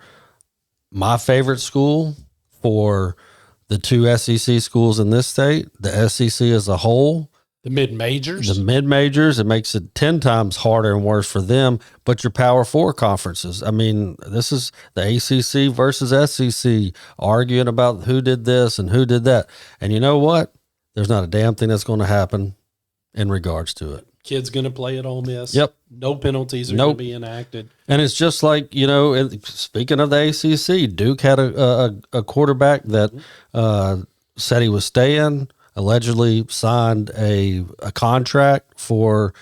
Speaker 4: my favorite school, for the two SEC schools in this state, the SEC as a whole.
Speaker 2: The mid-majors?
Speaker 4: The mid-majors. It makes it 10 times harder and worse for them. But your Power Four conferences, I mean, this is the ACC versus SEC arguing about who did this and who did that. And you know what? There's not a damn thing that's going to happen in regards to it.
Speaker 2: Kid's going to play at Ole Miss.
Speaker 4: Yep.
Speaker 2: No penalties are going to be enacted.
Speaker 4: And it's just like, speaking of the ACC, Duke had a quarterback that said he was staying, allegedly signed a contract for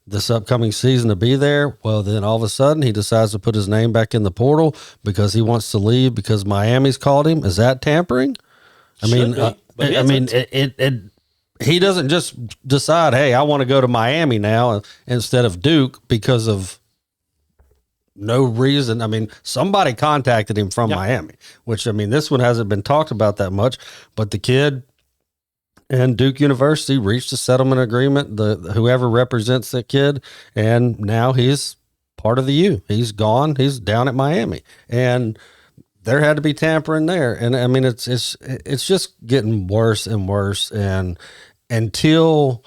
Speaker 4: this upcoming season to be there. Well, then all of a sudden he decides to put his name back in the portal because he wants to leave because Miami's called him. Is that tampering? I mean, he doesn't just decide, hey, I want to go to Miami now instead of Duke because of no reason. I mean, somebody contacted him from Miami, which, this one hasn't been talked about that much, but the kid and Duke University reached a settlement agreement, whoever represents that kid, and now he's part of the U. He's gone. He's down at Miami. And there had to be tampering there. And it's just getting worse and worse. And until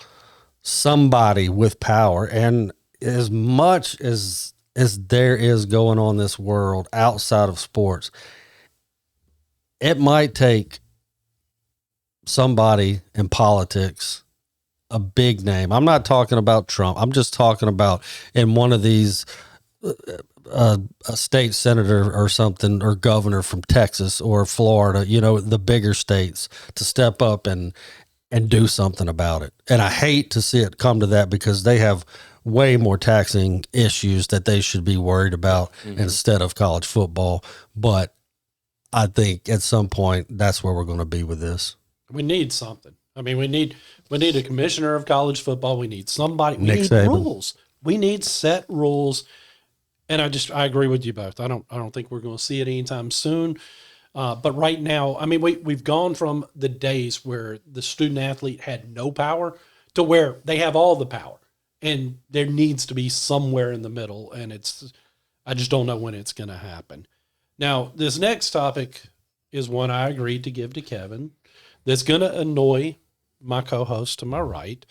Speaker 4: somebody with power, and as much as there is going on in this world outside of sports, it might take somebody in politics, a big name. I'm not talking about Trump. I'm just talking about in one of these a state senator or something, or governor from Texas or Florida, the bigger states, to step up and do something about it. And I hate to see it come to that because they have way more taxing issues that they should be worried about instead of college football. But I think at some point that's where we're going to be with this. We
Speaker 2: need something. We need a commissioner of college football. We need somebody. We
Speaker 4: need
Speaker 2: rules. We need set rules. And I agree with you both. I don't think we're going to see it anytime soon. But right now, we've gone from the days where the student athlete had no power to where they have all the power, and there needs to be somewhere in the middle. And I just don't know when it's going to happen. Now, this next topic is one I agreed to give to Kevin. That's going to annoy my co-host to my right.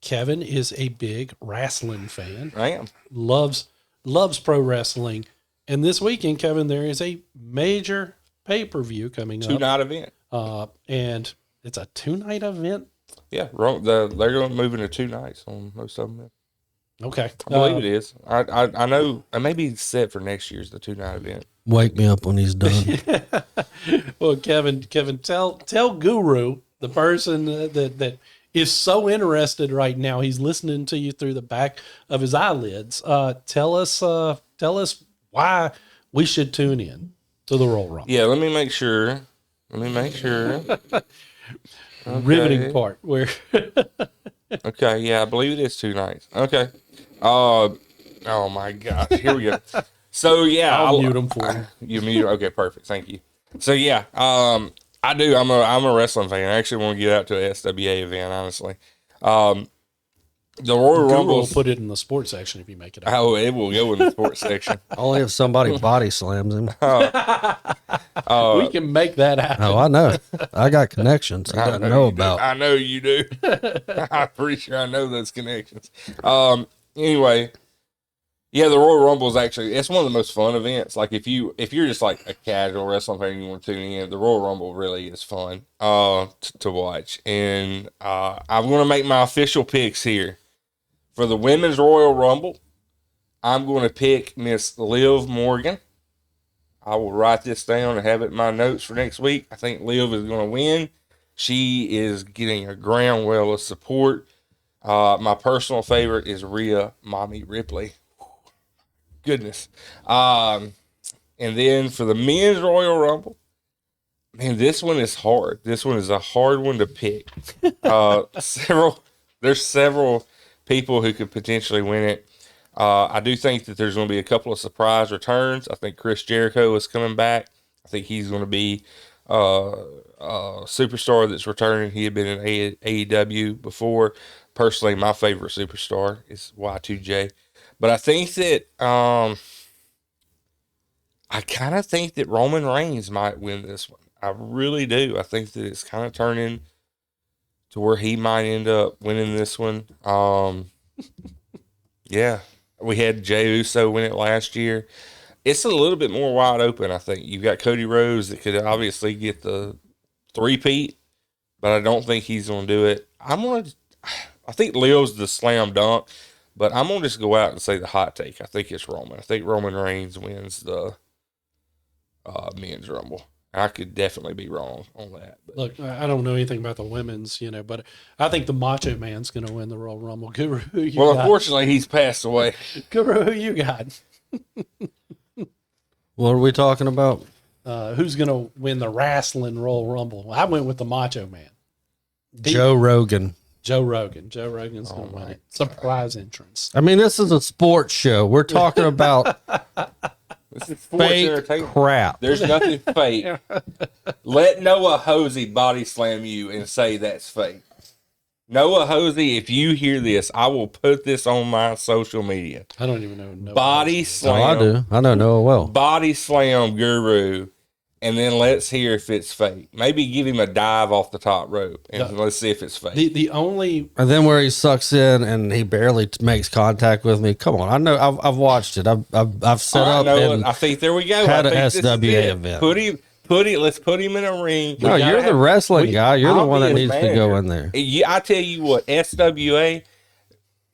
Speaker 2: Kevin is a big wrestling fan.
Speaker 3: I am.
Speaker 2: Loves pro wrestling. And this weekend, Kevin, there is a major pay-per-view coming up.
Speaker 3: 2-night event.
Speaker 2: And it's a 2-night event?
Speaker 3: Yeah, they're going to move into 2 nights on most of them.
Speaker 2: Okay.
Speaker 3: I believe it is. I know, maybe set for next year's the 2-night event.
Speaker 4: Wake me up when he's done.
Speaker 2: Well, Kevin, tell Guru, the person that is so interested right now, he's listening to you through the back of his eyelids. Tell us why we should tune in to the Royal Rumble.
Speaker 3: Yeah, let me make sure. Okay.
Speaker 2: Riveting part where.
Speaker 3: Okay, yeah, I believe it is 2 nights. Okay. Oh my gosh, here we go. So yeah,
Speaker 2: I'll mute him for you.
Speaker 3: You mute? Okay, perfect. Thank you. So yeah, I do. I'm a wrestling fan. I actually want to get out to a SWA event. Honestly, the Royal Rumble
Speaker 2: will put it in the sports section if you make it out.
Speaker 3: Oh, it will go in the sports section.
Speaker 4: Only if somebody body slams him.
Speaker 2: We can make that happen.
Speaker 4: Oh, I know. I got connections. I don't know about.
Speaker 3: I know you do. I'm pretty sure I know those connections. Anyway, yeah, the Royal Rumble is it's one of the most fun events. Like if you're just like a casual wrestling fan and you want to tune in, the Royal Rumble really is fun to watch. And I'm going to make my official picks here. For the Women's Royal Rumble, I'm going to pick Miss Liv Morgan. I will write this down and have it in my notes for next week. I think Liv is going to win. She is getting a ground well of support. My personal favorite is Rhea Mommy Ripley. Goodness. And then for the men's Royal Rumble, man, this one is hard. This one is a hard one to pick. There's several people who could potentially win it. I do think that there's going to be a couple of surprise returns. I think Chris Jericho is coming back. I think he's going to be a superstar that's returning. He had been in AEW before. Personally, my favorite superstar is Y2J. But I think that I kind of think that Roman Reigns might win this one. I really do. I think that it's kind of turning to where he might end up winning this one. Yeah. We had Jey Uso win it last year. It's a little bit more wide open, I think. You've got Cody Rhodes that could obviously get the three-peat, but I don't think he's going to do it. I think Leo's the slam dunk, but I'm going to just go out and say the hot take. I think it's Roman. I think Roman Reigns wins the men's Rumble. I could definitely be wrong on that. But.
Speaker 2: Look, I don't know anything about the women's, but I think the Macho Man's going to win the Royal Rumble. Guru, who you got?
Speaker 3: Unfortunately, he's passed away.
Speaker 2: Guru, who you got?
Speaker 4: What are we talking about?
Speaker 2: Who's going to win the wrestling Royal Rumble? I went with the Macho Man.
Speaker 4: Joe Rogan.
Speaker 2: Joe Rogan. Joe Rogan's going to win it. Surprise entrance.
Speaker 4: I mean, this is a sports show. We're talking about
Speaker 3: This is sports
Speaker 4: fake
Speaker 3: entertainment.
Speaker 4: crap.
Speaker 3: There's nothing fake. Let Noah Hosey body slam you and say that's fake. Noah Hosey, if you hear this, I will put this on my social media.
Speaker 2: I don't even know. No
Speaker 3: Body
Speaker 4: Oh,
Speaker 3: slam.
Speaker 4: I do. I know Noah well.
Speaker 3: Body slam Guru, and then let's hear if it's fake. Maybe give him a dive off the top rope, and let's see if it's fake.
Speaker 2: The only
Speaker 4: And then where he sucks in and he barely makes contact with me. Come on, I know. I've watched it. I've set up and
Speaker 3: I think there we go.
Speaker 4: had
Speaker 3: I
Speaker 4: a
Speaker 3: think this is
Speaker 4: SWA
Speaker 3: it.
Speaker 4: event.
Speaker 3: Let's put him in a ring.
Speaker 4: No, you're the wrestling guy. You're the
Speaker 3: I'll
Speaker 4: one
Speaker 3: be
Speaker 4: that
Speaker 3: his
Speaker 4: needs to go
Speaker 3: manager.
Speaker 4: in there.
Speaker 3: Yeah, I tell you what, SWA,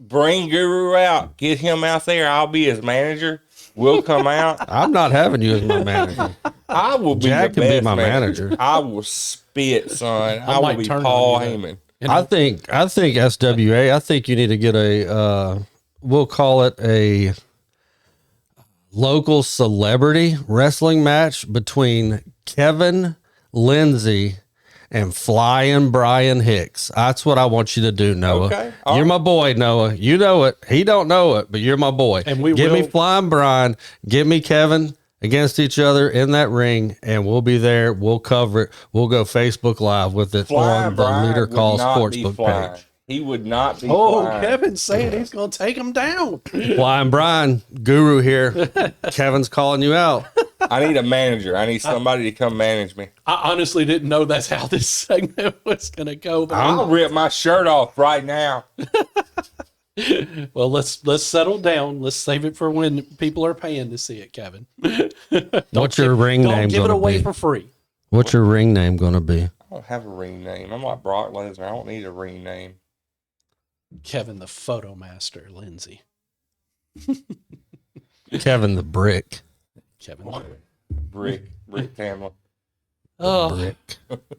Speaker 3: bring Guru out, get him out there. I'll be his manager. We'll come out.
Speaker 4: I'm not having you as my manager.
Speaker 3: I will be
Speaker 4: Jack
Speaker 3: the
Speaker 4: can be
Speaker 3: best
Speaker 4: my manager.
Speaker 3: I will spit, son. I will
Speaker 2: might
Speaker 3: be
Speaker 2: turn
Speaker 3: Paul
Speaker 2: on you,
Speaker 3: Heyman.
Speaker 4: I think SWA. I think you need to get a. We'll call it a local celebrity wrestling match between Kevan Lindsey and Flying Brian Hicks. That's what I want you to do, Noah.
Speaker 3: Okay.
Speaker 4: You're my boy, Noah. You know it. He don't know it, but you're my boy.
Speaker 2: And we
Speaker 4: give me
Speaker 2: will-
Speaker 4: Flying Brian. Give me Kevin against each other in that ring, and we'll be there. We'll cover it. We'll go Facebook Live with it
Speaker 3: Flying
Speaker 4: on the
Speaker 3: Brian
Speaker 4: Leader
Speaker 3: would
Speaker 4: Call
Speaker 3: not be
Speaker 4: Sportsbook
Speaker 3: flying.
Speaker 4: page.
Speaker 3: He would not be
Speaker 2: Oh,
Speaker 3: flying.
Speaker 2: Kevin's saying he's going to take him down.
Speaker 4: Flying Brian, Guru here. Kevin's calling you out.
Speaker 3: I need a manager. I need somebody to come manage me.
Speaker 2: I honestly didn't know that's how this segment was going to go. But
Speaker 3: I'll rip my shirt off right now.
Speaker 2: well, let's settle down. Let's save it for when people are paying to see it, Kevin.
Speaker 4: What's your ring
Speaker 2: Don't
Speaker 4: name
Speaker 2: give it
Speaker 4: going
Speaker 2: away
Speaker 4: to be?
Speaker 2: for free.
Speaker 4: What's your ring name going to be?
Speaker 3: I don't have a ring name. I'm like Brock Lesnar. I don't need a ring name.
Speaker 2: Kevin, the photo master, Lindsay.
Speaker 4: Kevin the Brick.
Speaker 2: Kevin.
Speaker 3: Brick Tamlin.
Speaker 2: Oh,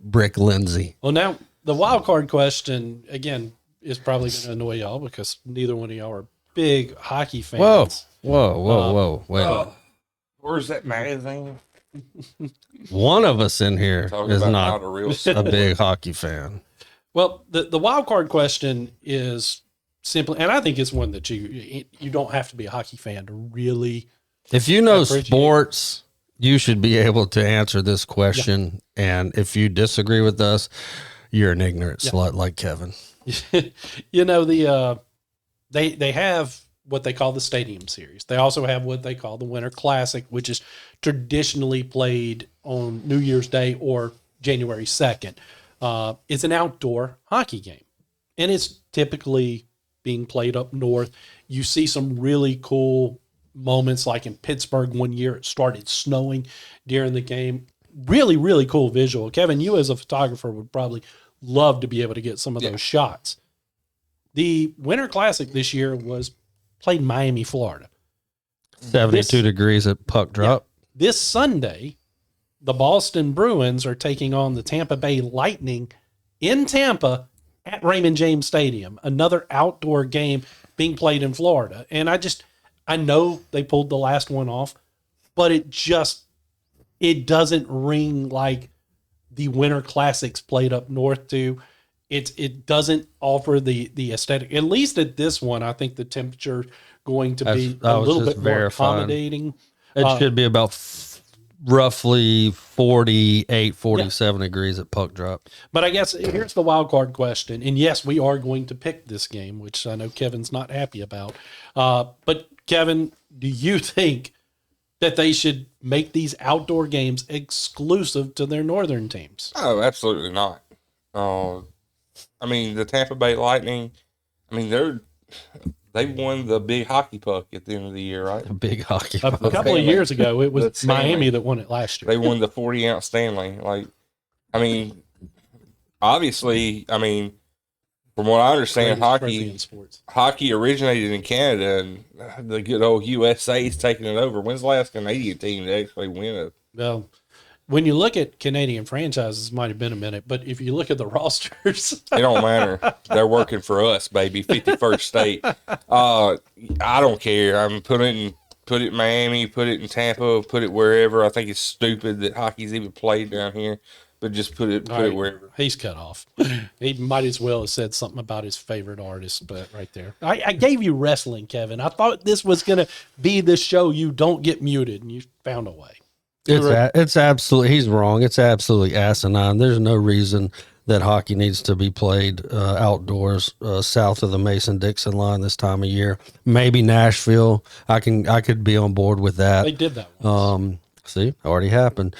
Speaker 4: Brick Lindsay.
Speaker 2: well, now the wild card question again is probably going to annoy y'all because neither one of y'all are big hockey fans.
Speaker 4: Whoa. Wait.
Speaker 3: Where's that magazine?
Speaker 4: One of us in here
Speaker 3: Talking
Speaker 4: is
Speaker 3: about
Speaker 4: not
Speaker 3: a real
Speaker 4: a big hockey fan.
Speaker 2: Well, the wild card question is simply, and I think it's one that you don't have to be a hockey fan to really.
Speaker 4: If you know
Speaker 2: appreciate
Speaker 4: sports, you should be able to answer this question. And if you disagree with us, you're an ignorant slut like Kevin.
Speaker 2: You know, they have what they call the Stadium Series. They also have what they call the Winter Classic, which is traditionally played on New Year's Day or January 2nd. It's an outdoor hockey game, and it's typically being played up north. You see some really cool moments, like in Pittsburgh one year, it started snowing during the game. Really, really cool visual. Kevin, you as a photographer would probably love to be able to get some of those shots. The Winter Classic this year was played in Miami, Florida.
Speaker 4: 72 degrees at puck drop.
Speaker 2: This Sunday, the Boston Bruins are taking on the Tampa Bay Lightning in Tampa at Raymond James Stadium, another outdoor game being played in Florida. And I know they pulled the last one off, but it doesn't ring like the Winter Classics played up north do. It doesn't offer the aesthetic. At least at this one, I think the temperature going to be a little bit more accommodating.
Speaker 4: It should be about roughly 48, 47 degrees at puck drop.
Speaker 2: But I guess here's the wild card question. And yes, we are going to pick this game, which I know Kevin's not happy about. But Kevin, do you think that they should make these outdoor games exclusive to their northern teams?
Speaker 3: Oh, absolutely not. I mean, the Tampa Bay Lightning, I mean, they won the big hockey puck at the end of the year, right?
Speaker 4: A big hockey
Speaker 2: A
Speaker 4: puck.
Speaker 2: couple of years ago, it was
Speaker 3: Stanley.
Speaker 2: Miami that won it last year.
Speaker 3: They won the 40-ounce Stanley. Like, I mean, obviously, I mean, from what I understand, hockey originated in Canada, and the good old USA is taking it over. When's the last Canadian team to actually win it?
Speaker 2: Well, when you look at Canadian franchises, it might have been a minute, but if you look at the rosters,
Speaker 3: It don't matter. They're working for us, baby. 51st state. I don't care. I'm put it in Miami, put it in Tampa, put it wherever. I think it's stupid that hockey's even played down here, but just put it wherever.
Speaker 2: he's cut off. He might as well have said something about his favorite artist, but right there. I gave you wrestling, Kevin. I thought this was going to be the show you don't get muted, and you found a way.
Speaker 4: It's absolutely, he's wrong. It's absolutely asinine. There's no reason that hockey needs to be played outdoors south of the Mason-Dixon line this time of year. Maybe Nashville. I could be on board with that.
Speaker 2: They did that once.
Speaker 4: See, already happened.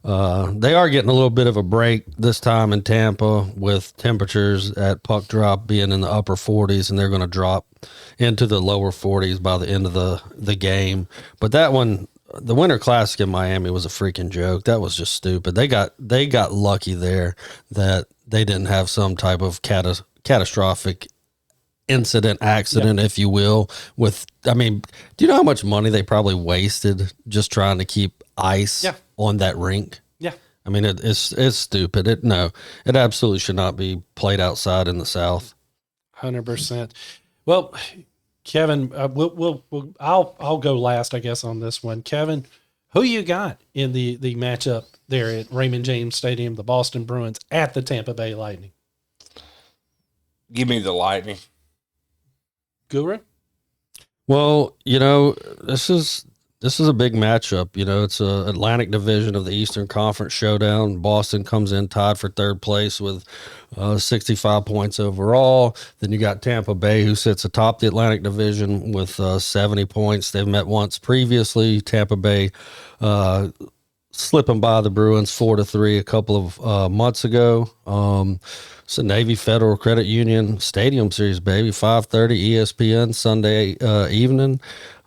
Speaker 4: They are getting a little bit of a break this time in Tampa with temperatures at puck drop being in the upper 40s, and they're going to drop into the lower 40s by the end of the game. But that one, the Winter Classic in Miami, was a freaking joke. That was just stupid. They got lucky there that they didn't have some type of catastrophic accident, if you will. I mean, do you know how much money they probably wasted just trying to keep ice on that rink?
Speaker 2: Yeah.
Speaker 4: I mean, it's stupid. It absolutely should not be played outside in the South.
Speaker 2: 100%. Well, Kevin, I'll go last, I guess, on this one. Kevin, who you got in the matchup there at Raymond James Stadium, the Boston Bruins at the Tampa Bay Lightning?
Speaker 3: Give me the Lightning.
Speaker 2: Guru?
Speaker 4: Well, this is a big matchup. It's a Atlantic Division of the Eastern Conference showdown. Boston comes in tied for third place with 65 points overall. Then you got Tampa Bay, who sits atop the Atlantic Division with 70 points. They've met once previously. Tampa Bay slipping by the Bruins 4-3 a couple of months ago. It's a Navy Federal Credit Union Stadium Series, baby. 5:30 ESPN Sunday evening.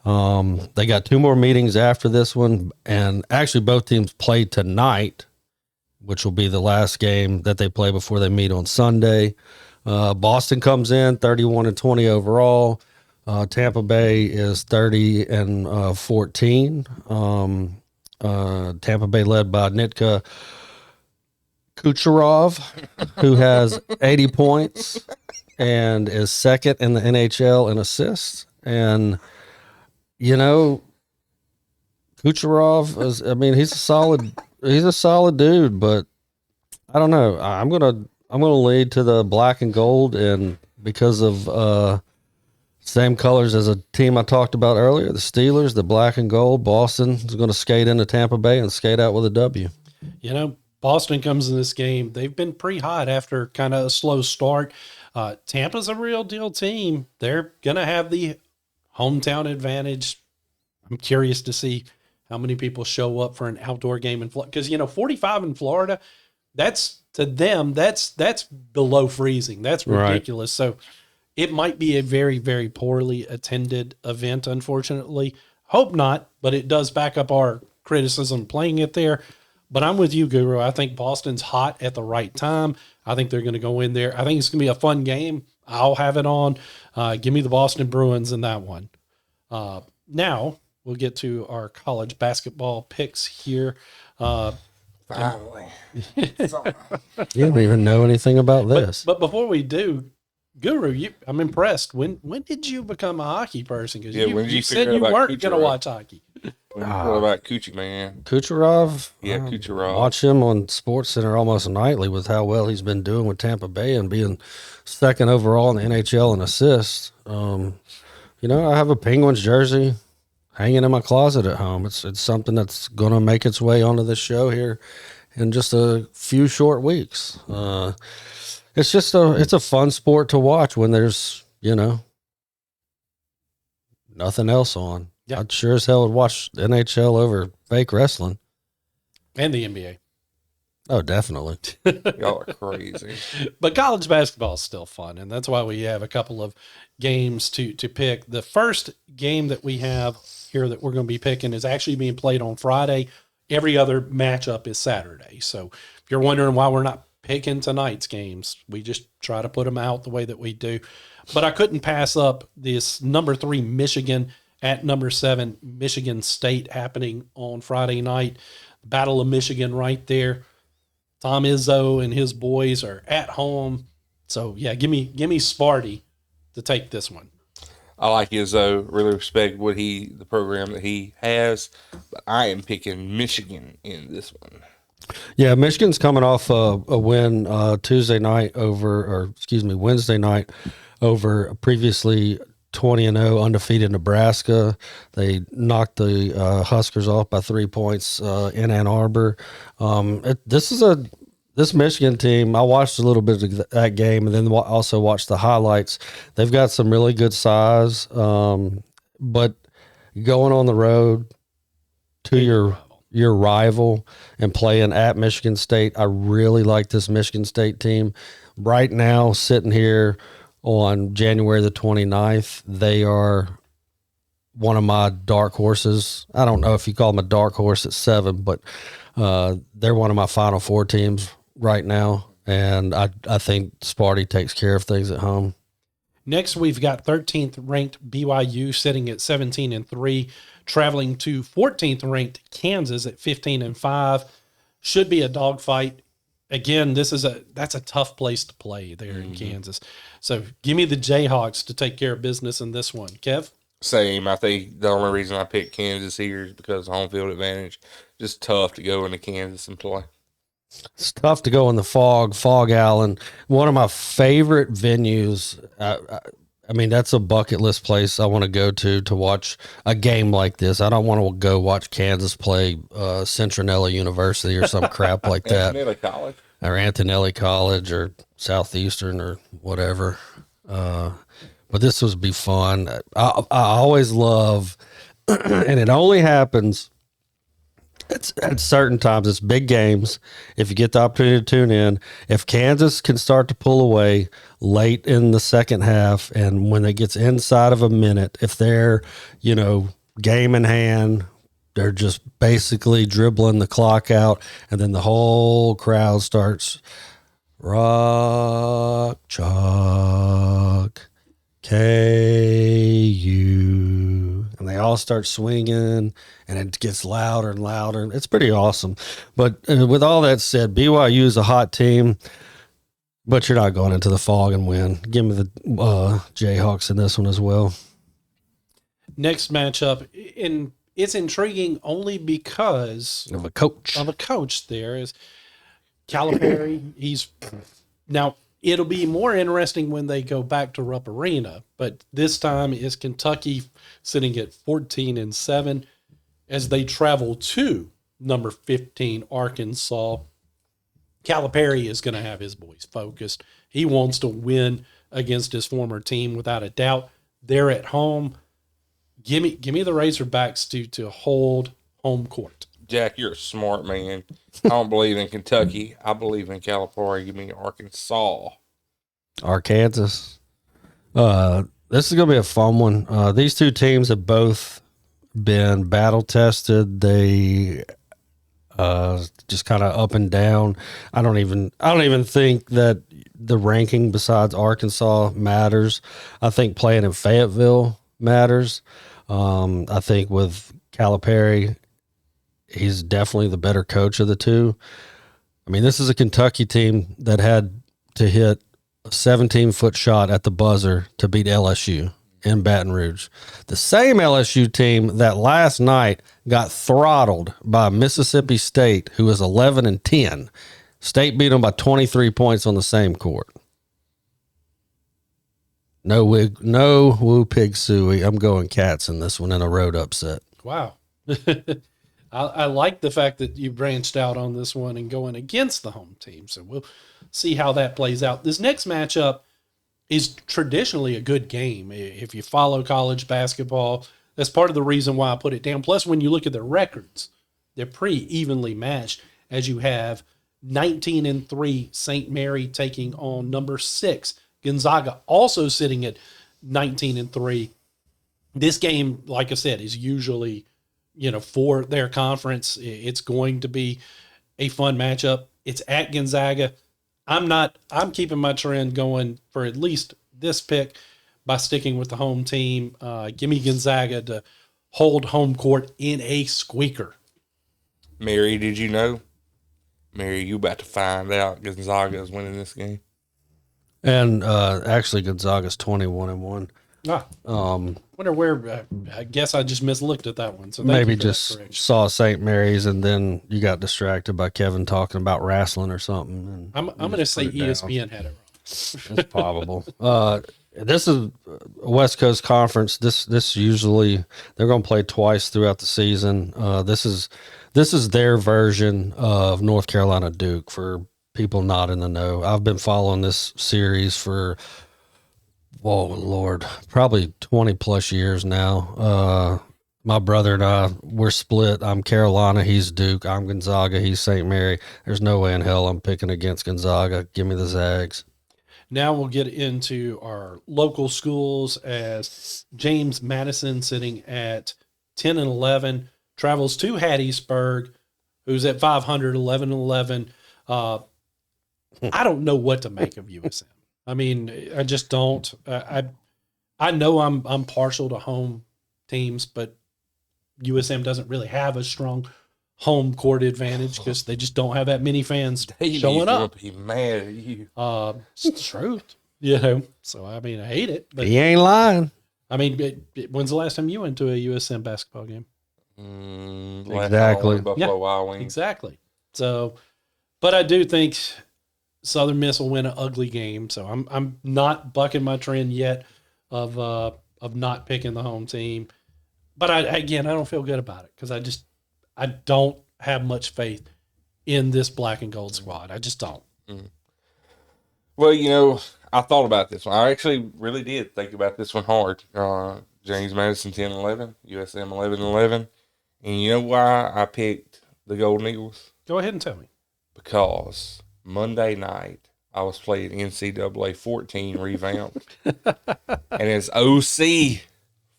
Speaker 4: They got two more meetings after this one, and actually both teams play tonight, which will be the last game that they play before they meet on Sunday. Boston comes in 31-20 overall. Tampa Bay is 30-14. Tampa Bay led by Nitka Kucherov, who has 80 points and is second in the NHL in assists. And Kucherov he's a solid dude, but I don't know. I'm gonna lead to the black and gold, and because of same colors as a team I talked about earlier, the Steelers, the black and gold. Boston is going to skate into Tampa Bay and skate out with a W.
Speaker 2: Boston comes in this game. They've been pretty hot after kind of a slow start. Tampa's a real deal team. They're going to have the hometown advantage. I'm curious to see how many people show up for an outdoor game in Florida. Because, 45 in Florida, to them, that's below freezing. That's ridiculous. Right. So it might be a very, very poorly attended event, unfortunately. Hope not, but it does back up our criticism playing it there. But I'm with you, Guru. I think Boston's hot at the right time. I think they're going to go in there. I think it's going to be a fun game. I'll have it on. Give me the Boston Bruins in that one. Now we'll get to our college basketball picks here.
Speaker 3: Finally.
Speaker 4: You don't even know anything about this.
Speaker 2: But before we do, Guru, I'm impressed. When did you become a hockey person? Because
Speaker 3: Yeah, when did
Speaker 2: you
Speaker 3: you
Speaker 2: said
Speaker 3: figure
Speaker 2: you
Speaker 3: out about
Speaker 2: weren't going to
Speaker 3: Kucherov?
Speaker 2: watch hockey.
Speaker 3: What about Coochie Man?
Speaker 4: Kucherov.
Speaker 3: Yeah,
Speaker 4: I
Speaker 3: Kucherov.
Speaker 4: Watch him on Sports Center almost nightly with how well he's been doing with Tampa Bay and being second overall in the NHL in assists. You know, I have a Penguins jersey hanging in my closet at home. It's something that's going to make its way onto this show here in just a few short weeks. It's just it's a fun sport to watch when there's, you know, nothing else on.
Speaker 2: Yeah.
Speaker 4: I'd sure as hell would watch NHL over fake wrestling.
Speaker 2: And the NBA.
Speaker 4: Oh, definitely.
Speaker 3: Y'all are crazy.
Speaker 2: But college basketball is still fun, and that's why we have a couple of games to pick. The first game that we have here that we're going to be picking is actually being played on Friday. Every other matchup is Saturday. So if you're wondering why we're not picking tonight's games, we just try to put them out the way that we do. But I couldn't pass up this number 3 Michigan at number 7 Michigan State happening on Friday night. Battle of Michigan right there. Tom Izzo and his boys are at home. So, yeah, give me Sparty to take this one.
Speaker 3: I like Izzo. Really respect the program that he has. But I am picking Michigan in this one.
Speaker 4: Yeah, Michigan's coming off a win Wednesday night over previously 20-0 undefeated Nebraska. They knocked the Huskers off by 3 points in Ann Arbor. This Michigan team, I watched a little bit of that game and then also watched the highlights. They've got some really good size, but going on the road to your rival and playing at Michigan State, I really like this Michigan State team. Right now, sitting here on January the 29th, they are one of my dark horses. I don't know if you call them a dark horse at 7, but they're one of my Final Four teams right now, and I think Sparty takes care of things at home.
Speaker 2: Next, we've got 13th ranked BYU sitting at 17-3, traveling to 14th ranked Kansas at 15-5. Should be a dogfight. Again, that's a tough place to play there in Kansas. So give me the Jayhawks to take care of business in this one. Kev?
Speaker 3: Same. I think the only reason I picked Kansas here is because home field advantage. Just tough to go into Kansas and play.
Speaker 4: It's tough to go in the Fog Island. One of my favorite venues. I mean, that's a bucket list place I want to go to watch a game like this. I don't want to go watch Kansas play Centronella University or some crap like that.
Speaker 3: Antonelli College.
Speaker 4: Or Antonelli College or Southeastern or whatever. But this would be fun. I always love, and it only happens at certain times. It's big games. If you get the opportunity to tune in, if Kansas can start to pull away late in the second half, and when it gets inside of a minute, if they're, game in hand, they're just basically dribbling the clock out, and then the whole crowd starts rock, chalk, KU, and they all start swinging, and it gets louder and louder. It's pretty awesome. But with all that said, BYU is a hot team, but you're not going into the Fog and win. Give me the Jayhawks in this one as well.
Speaker 2: Next matchup, it's intriguing only because
Speaker 4: Of a coach.
Speaker 2: There is Calipari. Now it'll be more interesting when they go back to Rupp Arena, but this time is Kentucky sitting at 14-7 as they travel to number 15 Arkansas. Calipari is going to have his boys focused. He wants to win against his former team without a doubt. They're at home. Give me the Razorbacks to hold home court.
Speaker 3: Jack, you're a smart man. I don't believe in Kentucky. I believe in Calipari. Give me Arkansas.
Speaker 4: Arkansas. This is going to be a fun one. These two teams have both been battle tested. They just kind of up and down. I don't even think that the ranking besides Arkansas matters. I think playing in Fayetteville matters. I think with Calipari, he's definitely the better coach of the two. I mean, this is a Kentucky team that had to hit a 17-foot shot at the buzzer to beat LSU in Baton Rouge. The same LSU team that last night got throttled by Mississippi State, who was 11-10. State beat them by 23 points on the same court. No woo pig suey. I'm going Cats in this one in a road upset.
Speaker 2: Wow. I like the fact that you branched out on this one and going against the home team. So we'll see how that plays out. This next matchup is traditionally a good game. If you follow college basketball, that's part of the reason why I put it down. Plus, when you look at the records, they're pretty evenly matched, as you have 19-3 St. Mary taking on number 6 Gonzaga, also sitting at 19-3. This game, like I said, is usually, for their conference. It's going to be a fun matchup. It's at Gonzaga. I'm keeping my trend going for at least this pick by sticking with the home team. Give me Gonzaga to hold home court in a squeaker.
Speaker 3: Mary, did you know? Mary, you about to find out Gonzaga is winning this game.
Speaker 4: And actually, Gonzaga's 21-1.
Speaker 2: Wonder where, I guess I just mislooked at that one. So
Speaker 4: maybe just saw St. Mary's and then you got distracted by Kevin talking about wrestling or something.
Speaker 2: I'm going to say ESPN had it wrong.
Speaker 4: It's probable. This is a West Coast Conference. This usually they're going to play twice throughout the season. This is their version of North Carolina Duke for people not in the know. I've been following this series for, oh Lord, probably 20 plus years now. My brother and I, we're split. I'm Carolina, he's Duke. I'm Gonzaga, he's St. Mary. There's no way in hell I'm picking against Gonzaga. Give me the Zags.
Speaker 2: Now we'll get into our local schools, as James Madison, sitting at 10-11, travels to Hattiesburg, who's at 500, 11-11. I don't know what to make of USM. I mean, I just don't. I know I'm partial to home teams, but USM doesn't really have a strong home court advantage because they just don't have that many fans showing up.
Speaker 3: Be mad at you.
Speaker 2: It's the truth, So I mean, I hate it, but
Speaker 4: He ain't lying.
Speaker 2: I mean, when's the last time you went to a USM basketball game?
Speaker 4: Exactly.
Speaker 3: Buffalo Wild Wings.
Speaker 2: Exactly. So, but I do think Southern Miss will win an ugly game. So I'm not bucking my trend yet of not picking the home team. But I don't feel good about it because I don't have much faith in this black and gold squad. I just don't.
Speaker 3: Mm. Well, I thought about this one. I actually really did think about this one hard. James Madison 10-11, USM 11-11. And you know why I picked the Golden Eagles?
Speaker 2: Go ahead and tell me.
Speaker 3: Because Monday night I was playing NCAA 14 revamped. And as OC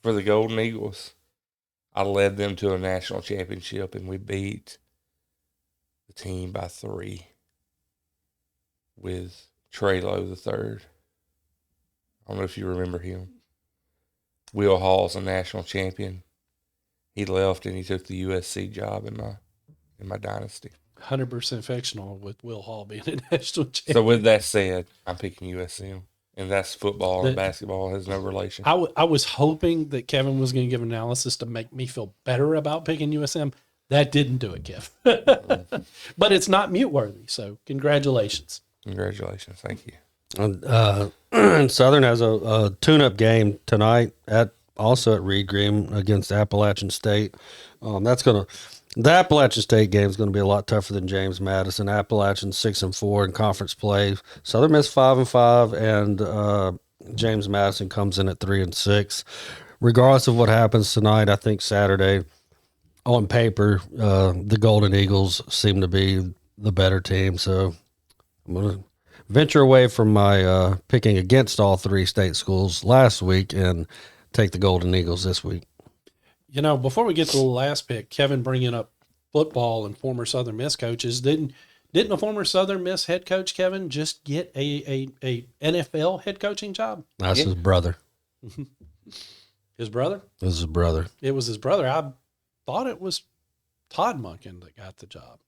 Speaker 3: for the Golden Eagles, I led them to a national championship, and we beat the team by 3 with Trey Lowe III. I don't know if you remember him. Will Hall's a national champion. He left and he took the USC job in my dynasty.
Speaker 2: 100% fictional with Will Hall being a national champion.
Speaker 3: So with that said, I'm picking USC. And that's football and basketball has no relation.
Speaker 2: I was hoping that Kevin was going to give analysis to make me feel better about picking USM. That didn't do it, Kev. But it's not mute worthy. So congratulations.
Speaker 3: Congratulations. Thank you.
Speaker 4: Southern has a tune-up game tonight also at Reed Green against Appalachian State. The Appalachian State game is going to be a lot tougher than James Madison. Appalachian 6-4 in conference play. Southern Miss 5-5, and James Madison comes in at 3-6. Regardless of what happens tonight, I think Saturday, on paper, the Golden Eagles seem to be the better team. So I'm going to venture away from my picking against all 3 state schools last week and take the Golden Eagles this week.
Speaker 2: Before we get to the last pick, Kevin bringing up football and former Southern Miss coaches, didn't a former Southern Miss head coach, Kevin, just get a NFL head coaching job?
Speaker 4: That's his brother.
Speaker 2: His brother?
Speaker 4: It was his brother.
Speaker 2: It was his brother. I thought it was Todd Monken that got the job.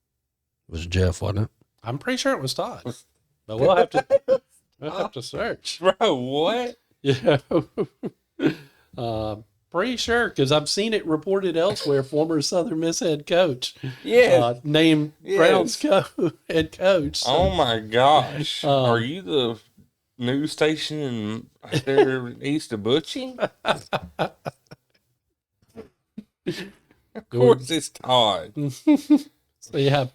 Speaker 4: It was Jeff, wasn't it?
Speaker 2: I'm pretty sure it was Todd, but we'll have to search.
Speaker 3: Bro, what?
Speaker 2: Yeah. Pretty sure, because I've seen it reported elsewhere. Former Southern Miss head coach,
Speaker 3: Yeah.
Speaker 2: named
Speaker 3: Yes.
Speaker 2: Brown's head coach. So,
Speaker 3: Oh my gosh. Are you the news station there east of Butchie? Of course it's Todd.
Speaker 2: so yeah,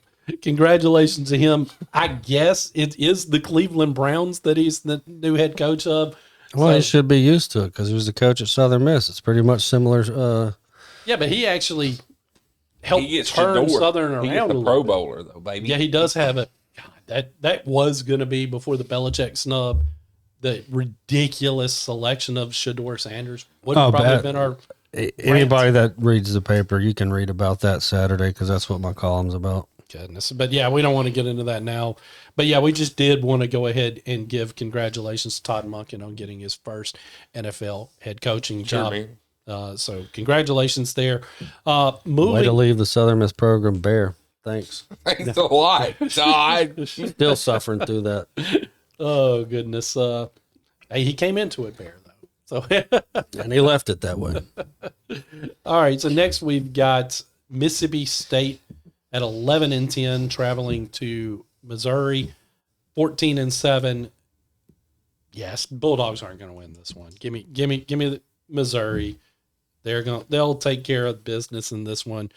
Speaker 2: congratulations to him. I guess it is the Cleveland Browns that he's the new head coach of.
Speaker 4: Well,
Speaker 2: So-
Speaker 4: he should be used to it because he was the coach at Southern Miss. It's pretty much similar.
Speaker 2: Yeah, but he actually helped
Speaker 3: He gets
Speaker 2: turn
Speaker 3: Shador.
Speaker 2: Southern
Speaker 3: He
Speaker 2: around
Speaker 3: gets
Speaker 2: a
Speaker 3: the
Speaker 2: little
Speaker 3: Pro
Speaker 2: bit.
Speaker 3: Bowler though, baby.
Speaker 2: Yeah, he does have it. God, that was going to be before the Belichick snub. The ridiculous selection of Shador Sanders would have probably
Speaker 4: bad.
Speaker 2: been our.
Speaker 4: Anybody that reads the paper, you can read about that Saturday because that's what my column's about.
Speaker 2: Goodness. But yeah, we don't want to get into that now. But yeah, we just did want to go ahead and give congratulations to Todd Monken on getting his first NFL head coaching
Speaker 3: Sure,
Speaker 2: job.
Speaker 3: man.
Speaker 2: So congratulations there.
Speaker 4: Way to
Speaker 2: Moving.
Speaker 4: leave the Southern Miss program bare. Thanks.
Speaker 3: Thanks a lot, Todd.
Speaker 4: Still suffering through that.
Speaker 2: Oh goodness. Hey, he came into it bare though. So
Speaker 4: And he left it that way.
Speaker 2: all right. So next we've got Mississippi State at 11-10, traveling to Missouri, 14-7. Yes, Bulldogs aren't going to win this one. Give me the Missouri. They'll take care of business in this one.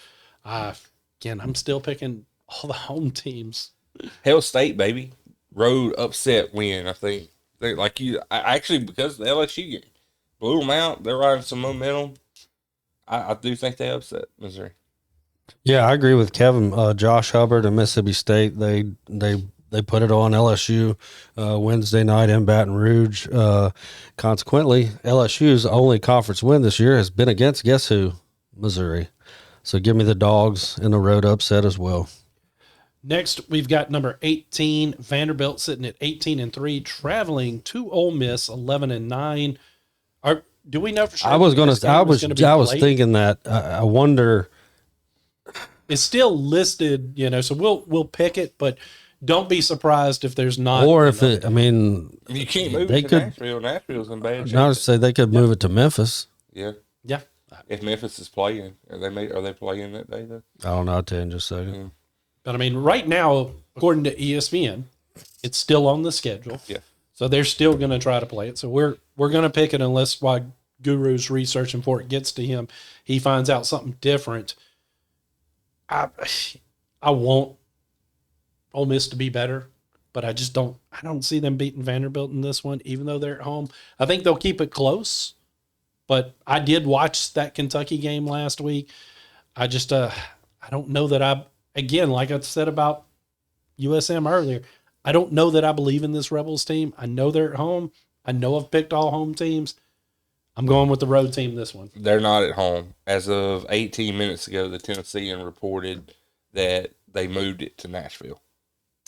Speaker 2: Again, I'm still picking all the home teams.
Speaker 3: Hell State, baby. Road upset win, I think. Actually, because of the LSU game. Blew them out. They're riding some momentum. I do think they upset Missouri.
Speaker 4: Yeah, I agree with Kevin. Josh Hubbard and Mississippi State, they put it on LSU Wednesday night in Baton Rouge. Consequently, LSU's only conference win this year has been against, guess who? Missouri. So give me the Dogs in a road upset as well.
Speaker 2: Next, we've got number 18, Vanderbilt, sitting at 18-3, traveling to Ole Miss, 11-9. Do we know for sure?
Speaker 4: I was
Speaker 2: played?
Speaker 4: thinking that. I wonder.
Speaker 2: It's still listed, so we'll pick it, but don't be surprised if there's not.
Speaker 4: Or if it, I mean,
Speaker 3: You can't move
Speaker 4: They
Speaker 3: it to
Speaker 4: could-
Speaker 3: Nashville. Nashville's in bad shape.
Speaker 4: not to say they could move it to Memphis.
Speaker 3: Yeah.
Speaker 2: Yeah.
Speaker 3: If Memphis is playing, are they playing that day though?
Speaker 4: I don't know. I'll tell you in just a second.
Speaker 2: But I mean, right now, according to ESPN, it's still on the schedule.
Speaker 3: Yeah.
Speaker 2: So they're still going to try to play it. So we're going to pick it unless while Guru's researching for it gets to him, he finds out something different. I want Ole Miss to be better, but I don't see them beating Vanderbilt in this one, even though they're at home. I think they'll keep it close, but I did watch that Kentucky game last week. I just, I don't know that again, like I said about USM earlier, I don't know that I believe in this Rebels team. I know they're at home. I know I've picked all home teams. I'm going with the road team this one.
Speaker 3: They're not at home. As of 18 minutes ago, the Tennessean reported that they moved it to Nashville.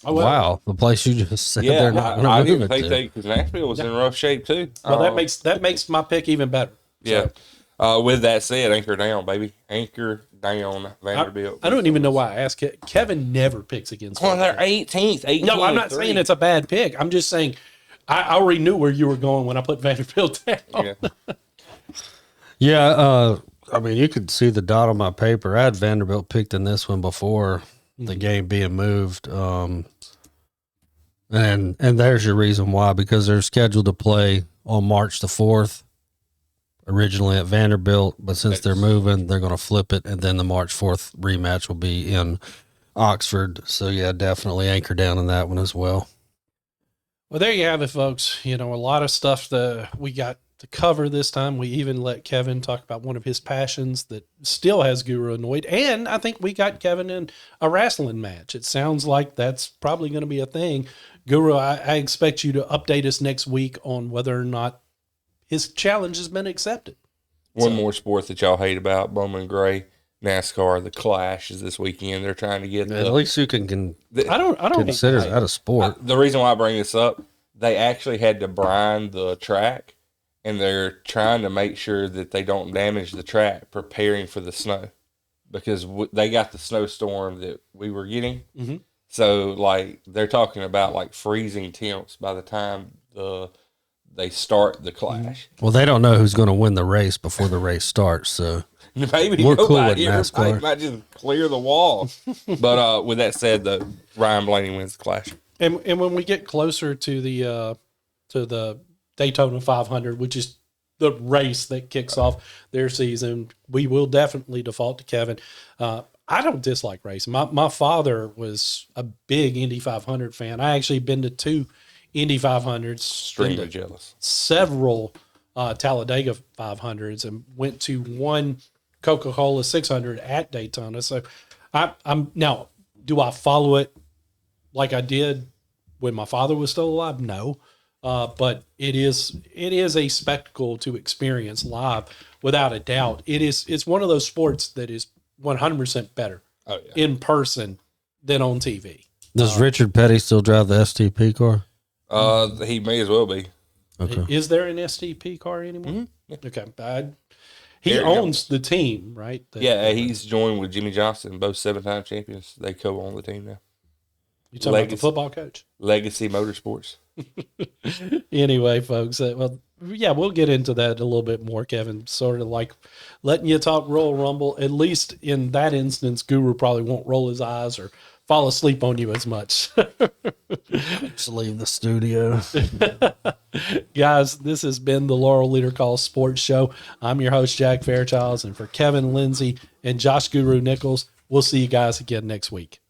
Speaker 2: Oh, well,
Speaker 4: Wow, the place you just said
Speaker 3: Yeah,
Speaker 4: they're not
Speaker 3: I
Speaker 4: going to
Speaker 3: didn't
Speaker 4: move it
Speaker 3: think
Speaker 4: to.
Speaker 3: they, because Nashville was in rough shape too.
Speaker 2: Well, that makes my pick even better.
Speaker 3: Yeah. With that said, anchor down, baby. Anchor down, Vanderbilt.
Speaker 2: I don't even know why I asked. Kevin never picks against.
Speaker 3: Well, they're
Speaker 2: Vanderbilt.
Speaker 3: 18th.
Speaker 2: No, I'm not saying it's a bad pick. I'm just saying I already knew where you were going when I put Vanderbilt down.
Speaker 3: Yeah.
Speaker 4: Yeah, I mean, you could see the dot on my paper. I had Vanderbilt picked in this one before the game being moved. And there's your reason why, because they're scheduled to play on March the 4th, originally at Vanderbilt, but since they're moving, they're going to flip it, and then the March 4th rematch will be in Oxford. So, yeah, definitely anchor down in that one as well.
Speaker 2: Well, there you have it, folks. A lot of stuff that we got to cover this time. We even let Kevin talk about one of his passions that still has Guru annoyed. And I think we got Kevin in a wrestling match. It sounds like that's probably going to be a thing. Guru, I expect you to update us next week on whether or not his challenge has been accepted.
Speaker 3: One more sport that y'all hate about, Bowman Gray, NASCAR, the Clash is this weekend. They're trying to get
Speaker 4: At least you can
Speaker 2: I don't
Speaker 4: consider that a sport.
Speaker 3: The reason why I bring this up, they actually had to brine the track, and they're trying to make sure that they don't damage the track, preparing for the snow. because they got the snowstorm that we were getting.
Speaker 2: Mm-hmm.
Speaker 3: So like they're talking about like freezing temps by the time they start the clash.
Speaker 4: Well, they don't know who's going to win the race before the race starts, so
Speaker 3: Maybe
Speaker 4: we're cool
Speaker 3: nobody,
Speaker 4: with NASCAR.
Speaker 3: everybody might just clear the wall. But with that said, Ryan Blaney wins the clash.
Speaker 2: And when we get closer to the Daytona 500, which is the race that kicks off their season, we will definitely default to Kevin. I don't dislike racing. My father was a big Indy 500 fan. I actually been to 2 Indy 500s,
Speaker 3: Extremely jealous.
Speaker 2: several Talladega 500s, and went to one Coca-Cola 600 at Daytona. So I'm now, do I follow it like I did when my father was still alive? No. But it is a spectacle to experience live, without a doubt. It's one of those sports that is 100% better in person than on TV.
Speaker 4: Does Richard Petty still drive the STP car?
Speaker 3: He may as well be.
Speaker 4: Okay.
Speaker 2: Is there an STP car anymore?
Speaker 3: Mm-hmm. Yeah.
Speaker 2: Okay. He
Speaker 3: Here it
Speaker 2: owns the team, right?
Speaker 3: He's joined with Jimmy Johnson, both 7-time champions. They co-own the team now.
Speaker 2: You talking about the football coach?
Speaker 3: Legacy Motorsports.
Speaker 2: Anyway, folks, we'll get into that a little bit more, Kevin. Sort of like letting you talk Royal Rumble. At least in that instance, Guru probably won't roll his eyes or fall asleep on you as much.
Speaker 4: Just leave the studio.
Speaker 2: Guys, this has been the Laurel Leader Call Sports Show. I'm your host, Jack Fairchilds, and for Kevin Lindsey and Josh Guru Nichols, we'll see you guys again next week.